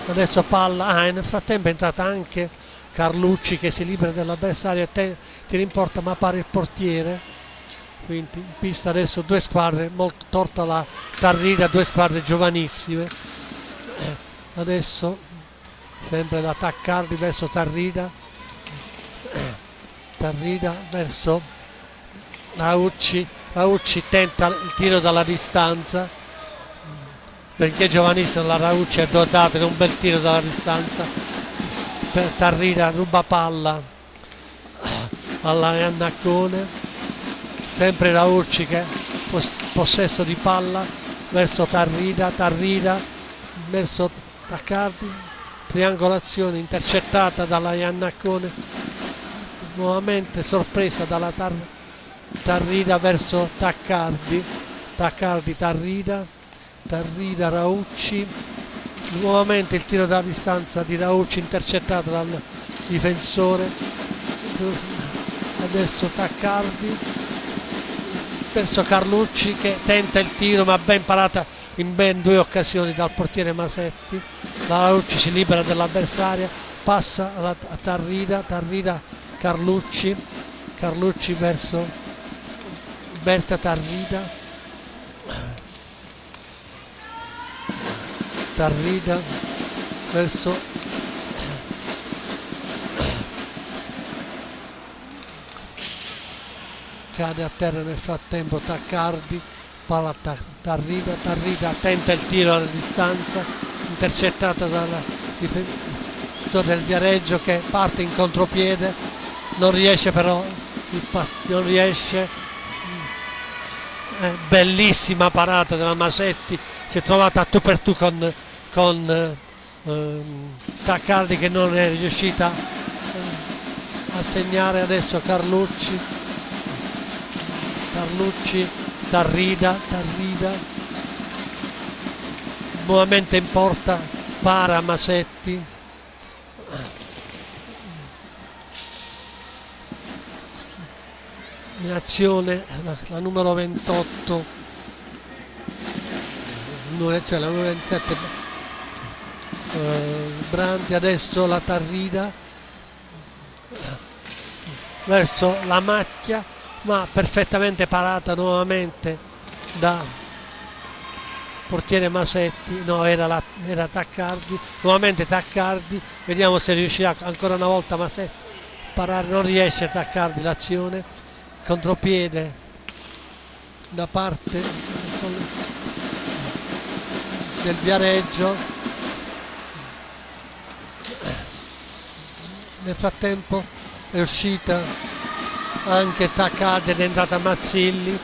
Adesso palla, nel frattempo è entrata anche Carlucci, che si libera dell'avversario e tira in porta, ma pare il portiere. Quindi in pista adesso 2 squadre, molto torta la Tarrida, 2 squadre giovanissime. Adesso sempre da Taccardi verso Tarrida verso Raucci tenta il tiro dalla distanza, perché giovanissima la Raucci è dotata di un bel tiro dalla distanza. Tarrida ruba palla alla Iannacone, sempre Raucci che possesso di palla verso Tarrida verso Taccardi, triangolazione intercettata dalla Iannacone, nuovamente sorpresa dalla Tarrida verso Taccardi Tarrida Raucci, nuovamente il tiro da distanza di Raucci intercettato dal difensore. Adesso Taccardi verso Carlucci, che tenta il tiro ma ben parata in ben 2 occasioni dal portiere Masetti. La Raucci si libera dell'avversaria, passa a Tarrida Carlucci verso Berta Tarrida verso cade a terra nel frattempo Taccardi, palla a Tarrida tenta il tiro alla distanza, intercettata dalla difensore del Viareggio, che parte in contropiede, non riesce però, bellissima parata della Masetti, si è trovata a tu per tu con Taccardi, che non è riuscita a segnare. Adesso Carlucci Tarrida nuovamente in porta, para Masetti, in azione la numero 28, cioè la numero 27 Brandi, adesso la Tarrida verso la macchia, ma perfettamente parata nuovamente da portiere Masetti. No, era Taccardi, nuovamente Taccardi, vediamo se riuscirà ancora una volta Masetti a parare, non riesce Taccardi l'azione, contropiede da parte del Viareggio. Nel frattempo è uscita anche Taccardi ed è entrata Mazzilli.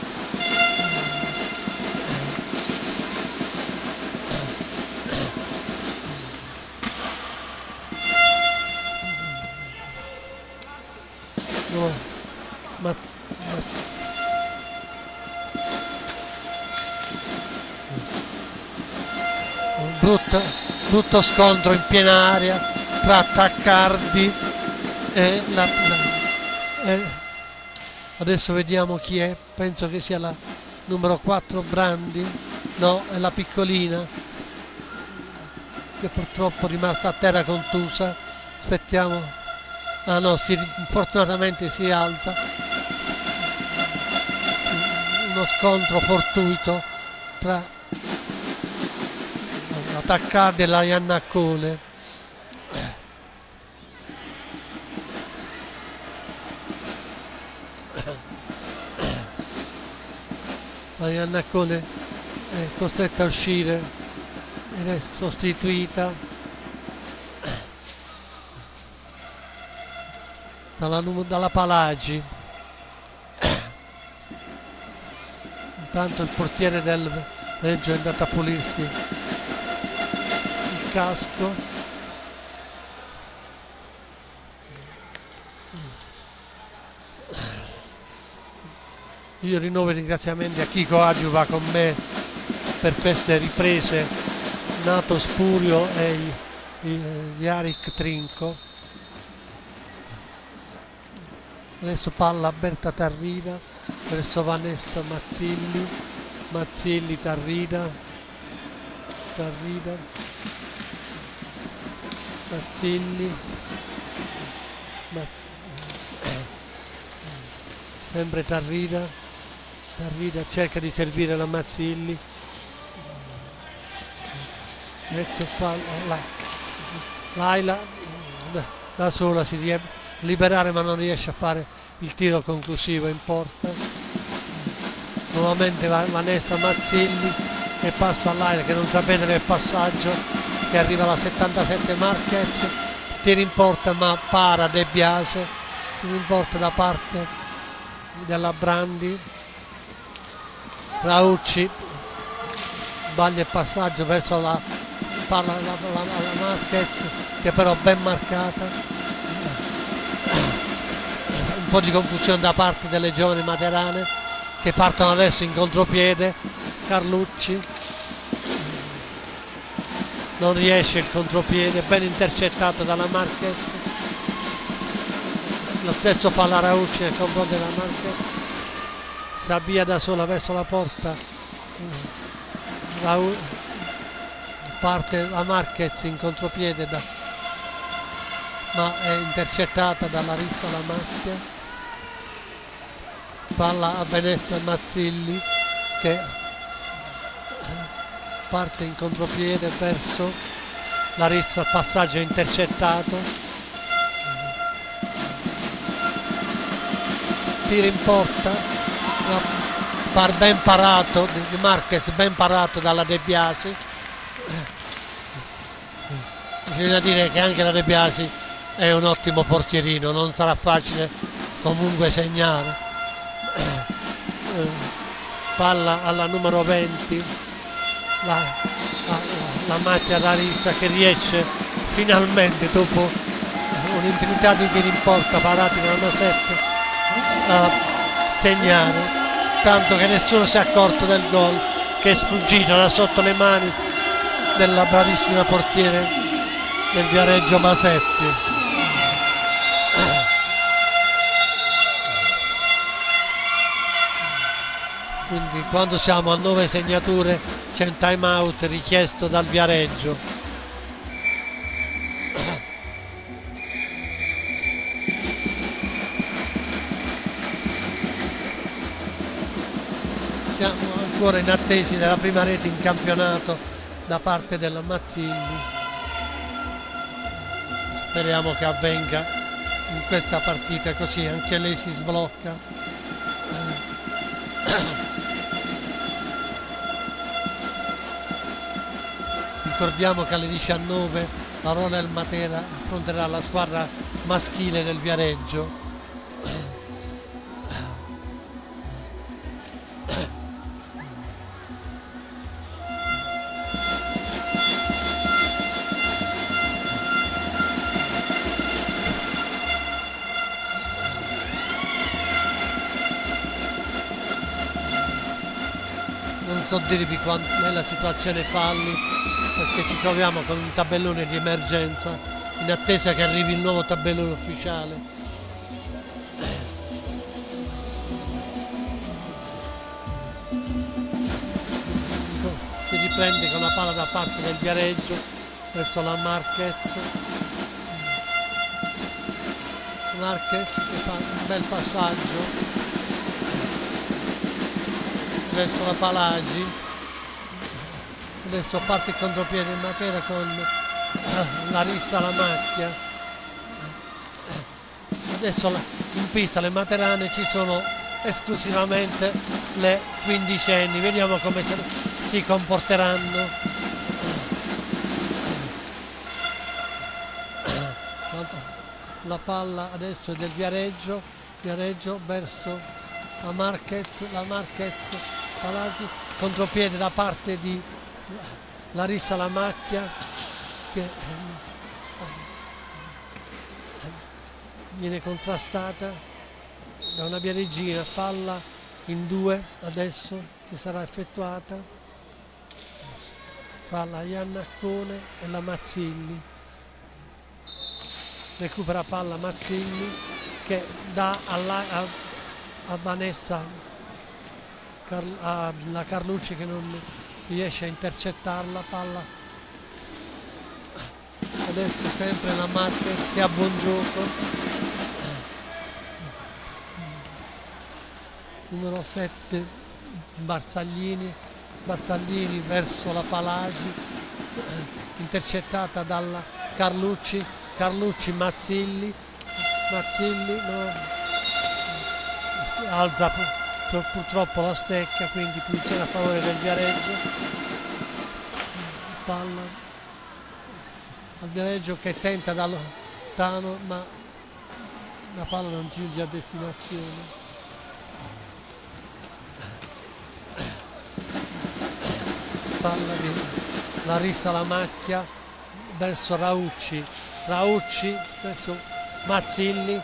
Brutto scontro in piena area tra Taccardi e adesso vediamo chi è, penso che sia la numero 4 Brandi, no, è la piccolina che purtroppo è rimasta a terra contusa. Aspettiamo, ah no, fortunatamente si alza. Uno scontro fortuito tra la Taccardi e la Iannaccone. La Iannaccone è costretta a uscire ed è sostituita dalla Palagi. Intanto il portiere del Reggio è andato a pulirsi il casco. Io rinnovo i ringraziamenti a chi coadiuva con me per queste riprese, Nato Spurio e Yarick Trinco. Adesso palla a Berta Tarrida verso Vanessa Mazzilli, Tarrida, Mazzilli, sempre Tarrida cerca di servire la Mazzilli. Ecco qua Laila da sola si deve liberare, ma non riesce a fare il tiro conclusivo in porta. Nuovamente Vanessa Mazzilli che passa a Laila, che non sapete nel passaggio, che arriva alla 77 Marquez, tira in porta ma para De Biase, tira in porta da parte della Brandi. Raucci sbaglia il passaggio verso la Marquez, che però ben marcata. Un po' di confusione da parte delle giovani materane che partono adesso in contropiede. Carlucci non riesce il contropiede, ben intercettato dalla Marquez. Lo stesso fa la Raucci nei confronti della Marquez. Si avvia da sola verso la porta. Parte la Marquez in contropiede ma è intercettata dalla Rissa La Macchia. Palla a Vanessa Mazzilli che parte in contropiede verso la Rissa, il passaggio è intercettato. Tiro in porta, ben parato di Marquez, ben parato dalla De Biasi. Bisogna dire che anche la De Biasi è un ottimo portierino, non sarà facile comunque segnare. Palla alla numero 20, la Mattia Larissa, che riesce finalmente dopo un'infinità di tiri in porta parati con una 7 a segnare, tanto che nessuno si è accorto del gol che è sfuggito da sotto le mani della bravissima portiere del Viareggio Masetti. quindi quando siamo a 9 segnature c'è un time out richiesto dal Viareggio. Siamo ancora in attesa della prima rete in campionato da parte della Mazzilli. Speriamo che avvenga in questa partita, così anche lei si sblocca. Ricordiamo che alle 19 la Roller Matera affronterà la squadra maschile del Viareggio. Non so dirvi qual è la situazione falli, perché ci troviamo con un tabellone di emergenza in attesa che arrivi il nuovo tabellone ufficiale. Si riprende con la palla da parte del Viareggio verso la Marquez. Marquez che fa un bel passaggio verso la Palagi. Adesso parte il contropiede in Matera con Larissa La Macchia. Adesso in pista le materane ci sono esclusivamente le quindicenni, vediamo come si comporteranno. La palla adesso è del Viareggio verso la Marquez, Palagi, contropiede da parte di Larissa La Macchia che viene contrastata da una viareggina, palla in due adesso che sarà effettuata fra la Iannaccone e la Mazzilli. Recupera palla Mazzilli che dà a Vanessa, la Carlucci che non riesce a intercettarla, palla adesso sempre la Marquez che ha buon gioco, numero 7 Barsaglini verso la Palagi, intercettata dalla Carlucci, Mazzilli no, alza purtroppo la stecca, quindi punizione a favore del Viareggio. Palla al Viareggio che tenta da lontano, ma la palla non giunge a destinazione. Palla di Larissa La Macchia verso Raucci verso Mazzilli,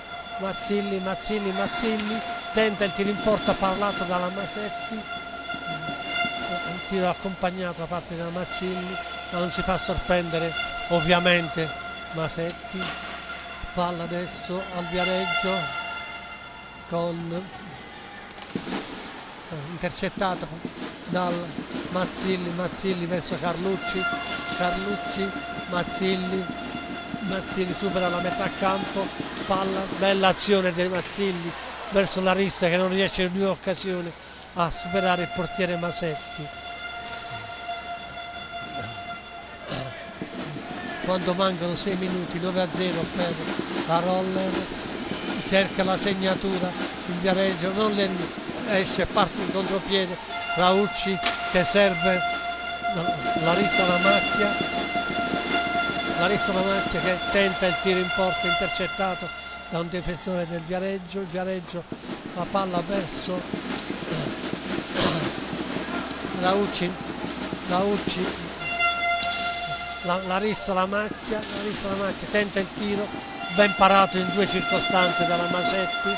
tenta il tiro in porta parlato dalla Masetti, un tiro accompagnato da parte della Mazzilli, ma non si fa sorprendere ovviamente Masetti. Palla adesso al Viareggio con intercettato dal Mazzilli verso Carlucci, Mazzilli supera la metà campo, palla, bella azione dei Mazzilli verso Larissa che non riesce in due occasioni a superare il portiere Masetti. Quando mancano 6 minuti, 9-0 per la Roller, cerca la segnatura, il Viareggio non le esce, parte in contropiede, Raucci che serve Larissa La Macchia che tenta il tiro in porta intercettato da un difensore del Viareggio, il Viareggio la palla verso Raucci, Larissa La Macchia tenta il tiro, ben parato in due circostanze dalla Masetti.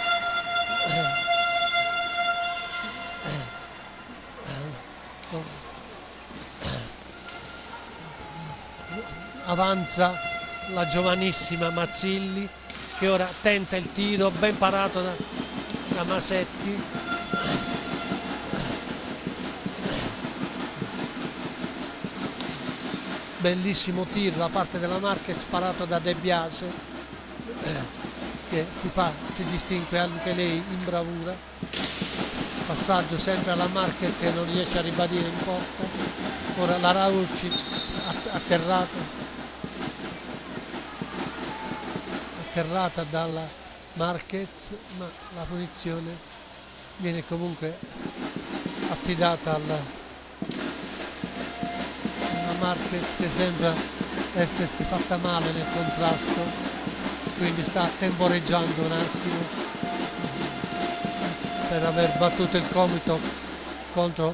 Avanza la giovanissima Mazzilli che ora tenta il tiro, ben parato da Masetti. bellissimo tiro da parte della Marquez sparato da De Biase, che si distingue anche lei in bravura. Passaggio sempre alla Marquez che non riesce a ribadire in porta. Ora la Raucci atterrata dalla Marquez, ma la punizione viene comunque affidata alla Marquez, che sembra essersi fatta male nel contrasto, quindi sta temporeggiando un attimo per aver battuto il gomito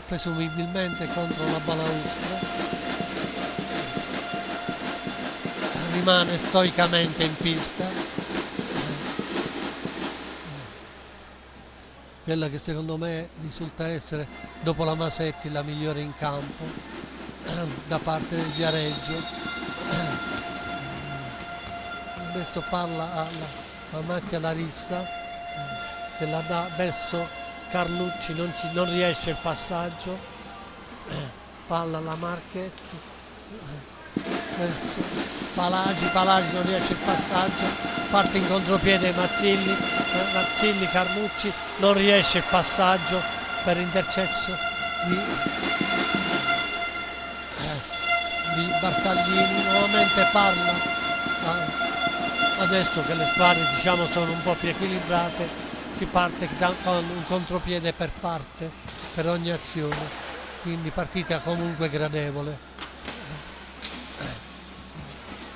presumibilmente contro la balaustra. Rimane stoicamente in pista, quella che secondo me risulta essere, dopo la Masetti, la migliore in campo da parte del Viareggio. Adesso parla a Mattia Larissa, che la dà verso Carlucci, non riesce il passaggio, palla alla Marquez verso Palagi non riesce il passaggio, parte in contropiede Mazzilli, Carlucci non riesce il passaggio per intercesso di Barsaglini. Nuovamente parla, adesso che le squadre diciamo sono un po' più equilibrate, si parte con un contropiede per parte per ogni azione, quindi partita comunque gradevole.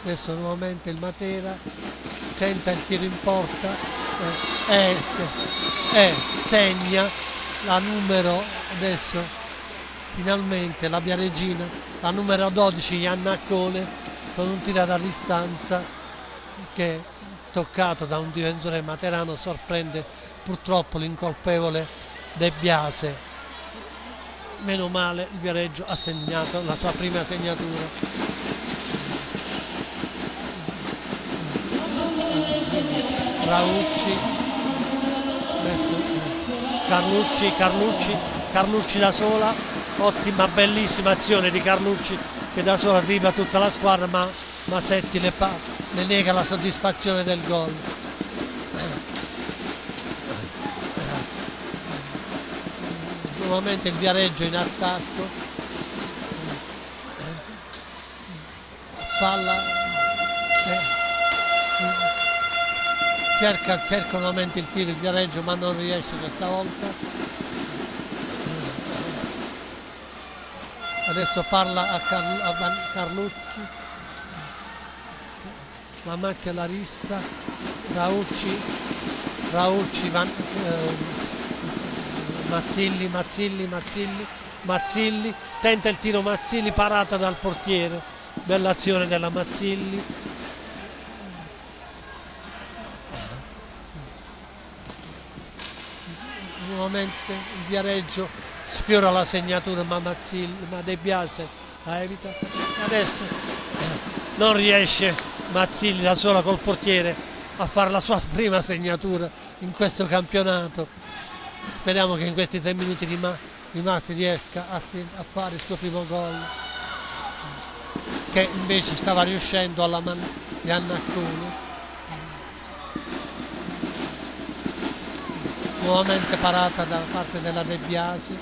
Adesso nuovamente il Matera tenta il tiro in porta e segna la numero, adesso finalmente la Viareggina, la numero 12 Iannaccone, con un tiro da distanza che, toccato da un difensore materano, sorprende purtroppo l'incolpevole De Biase. Meno male il Viareggio ha segnato la sua prima segnatura. Raucci, adesso Carlucci da sola, ottima, bellissima azione di Carlucci che da sola dribbla tutta la squadra, ma Masetti le nega la soddisfazione del gol. Nuovamente il Viareggio in attacco, palla, cerca nuovamente il tiro il Viareggio, ma non riesce questa volta. Adesso parla a Carlucci, la Macchia Larissa, Raucci, Mazzilli, tenta il tiro Mazzilli, parata dal portiere, bella azione della Mazzilli. Nuovamente il Viareggio sfiora la segnatura, ma De Biase la evita. Adesso non riesce Mazzilli da sola col portiere a fare la sua prima segnatura in questo campionato. Speriamo che in questi 3 minuti rimasti riesca a fare il suo primo gol, che invece stava riuscendo alla di Annaccone. Nuovamente parata da parte della De Biasi.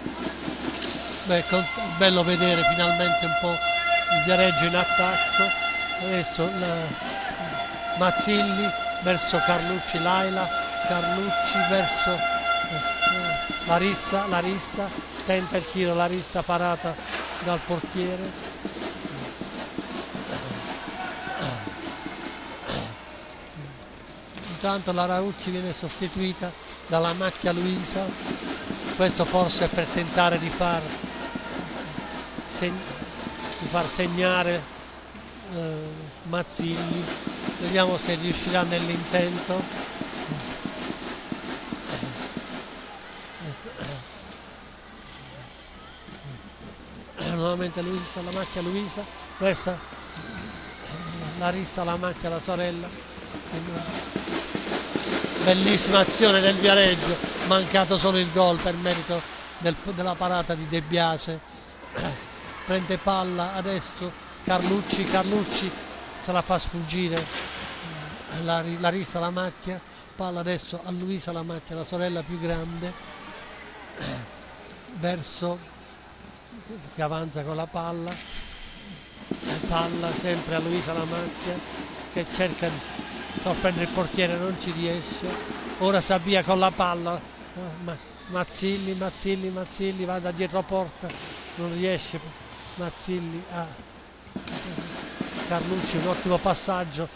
Bello vedere finalmente un po' il Viareggio in attacco. Adesso Mazzilli verso Carlucci, Carlucci verso Larissa, tenta il tiro Larissa, parata dal portiere. Intanto la Raucci viene sostituita dalla Macchia Luisa, questo forse per tentare di far segnare Mazzilli. Vediamo se riuscirà nell'intento. Nuovamente Luisa, la Macchia Luisa verso Larissa, la Macchia, la sorella. Bellissima azione del Viareggio, mancato solo il gol per merito della parata di De Biase. Prende palla adesso Carlucci se la fa sfuggire Larissa Lamacchia, palla adesso a Luisa Lamacchia, la sorella più grande, verso che avanza con la palla sempre a Luisa Lamacchia che cerca di sorprendere il portiere, non ci riesce. Ora si avvia con la palla, Mazzilli va da dietro porta, non riesce Mazzilli a Carlucci, un ottimo passaggio,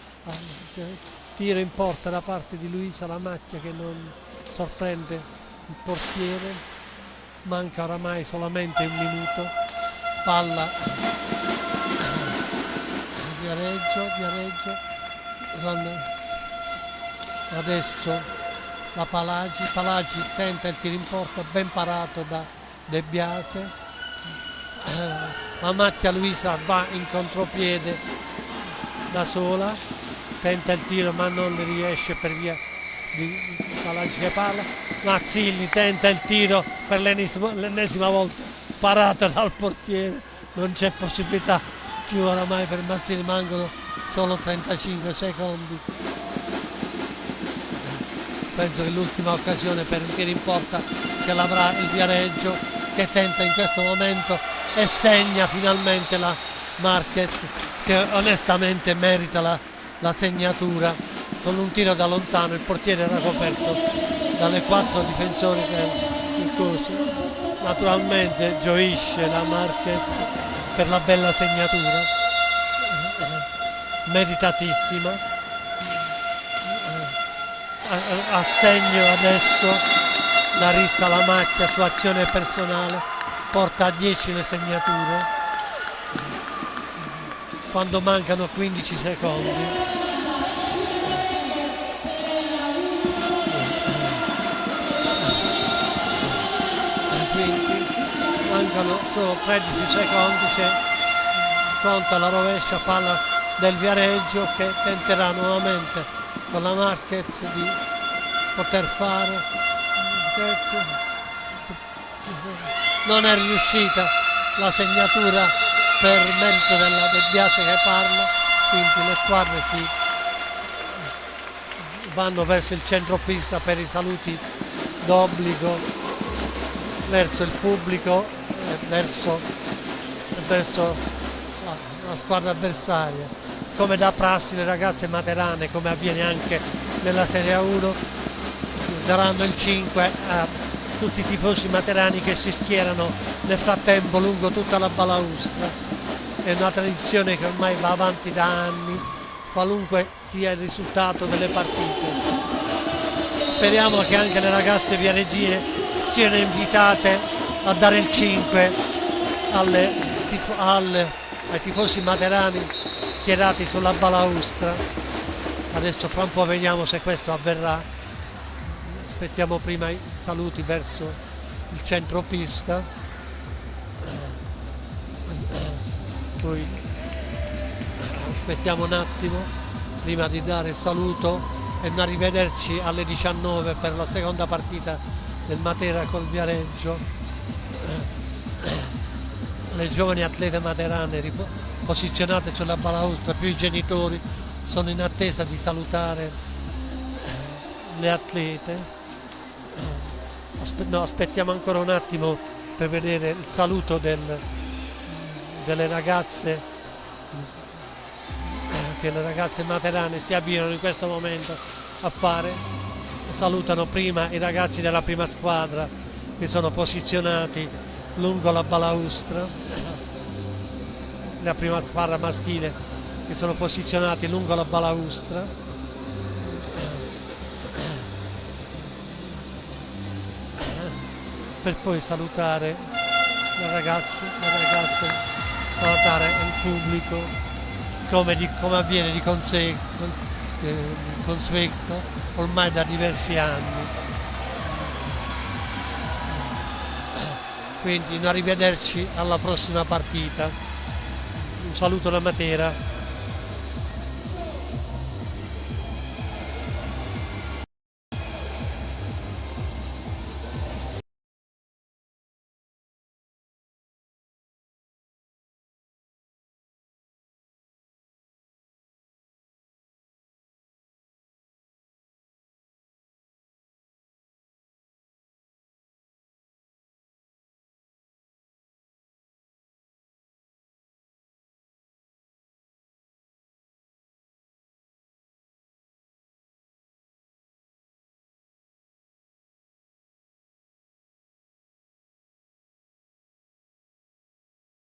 tiro in porta da parte di Luisa Lamacchia che non sorprende il portiere. Manca oramai solamente un minuto, palla Viareggio adesso la Palagi tenta il tiro in porta, ben parato da De Biase. La Macchia Luisa va in contropiede da sola, tenta il tiro ma non riesce per via di Palagi che parla. Mazzilli tenta il tiro per l'ennesima volta, parata dal portiere, non c'è possibilità più oramai per Mazzilli, mancano solo 35 secondi. Penso che l'ultima occasione per un tiro in porta ce l'avrà il Viareggio, che tenta in questo momento e segna finalmente la Marquez, che onestamente merita la segnatura con un tiro da lontano. Il portiere era coperto dalle 4 difensori del corso. Naturalmente gioisce la Marquez per la bella segnatura, meritatissima. A segno adesso Larissa Lamacchia su azione personale, porta a 10 le segnature quando mancano 15 secondi. Quindi mancano solo 13 secondi, se conta la rovescia, palla del Viareggio che tenterà nuovamente con la Marquez di poter fare. Non è riuscita la segnatura per merito della De Biase che parla, quindi le squadre vanno verso il centropista per i saluti d'obbligo verso il pubblico e verso la squadra avversaria. Come da prassi le ragazze materane, come avviene anche nella Serie A1, daranno il 5 a tutti i tifosi materani che si schierano nel frattempo lungo tutta la balaustra. È una tradizione che ormai va avanti da anni, qualunque sia il risultato delle partite. Speriamo che anche le ragazze viareggine siano invitate a dare il 5 ai tifosi materani schierati sulla balaustra. Adesso fra un po' vediamo se questo avverrà. Aspettiamo prima i saluti verso il centropista, poi aspettiamo un attimo prima di dare il saluto e un arrivederci alle 19 per la seconda partita del Matera col Viareggio. Le giovani atlete materane posizionate sulla balaustra più i genitori sono in attesa di salutare le atlete. Aspettiamo ancora un attimo per vedere il saluto delle ragazze, che le ragazze materane si avviano in questo momento a fare. Salutano prima i ragazzi della prima squadra che sono posizionati lungo la balaustra, la prima squadra maschile che sono posizionati lungo la balaustra. Per poi salutare le ragazze, salutare il pubblico come avviene di consueto ormai da diversi anni. Quindi un arrivederci alla prossima partita. Un saluto da Matera.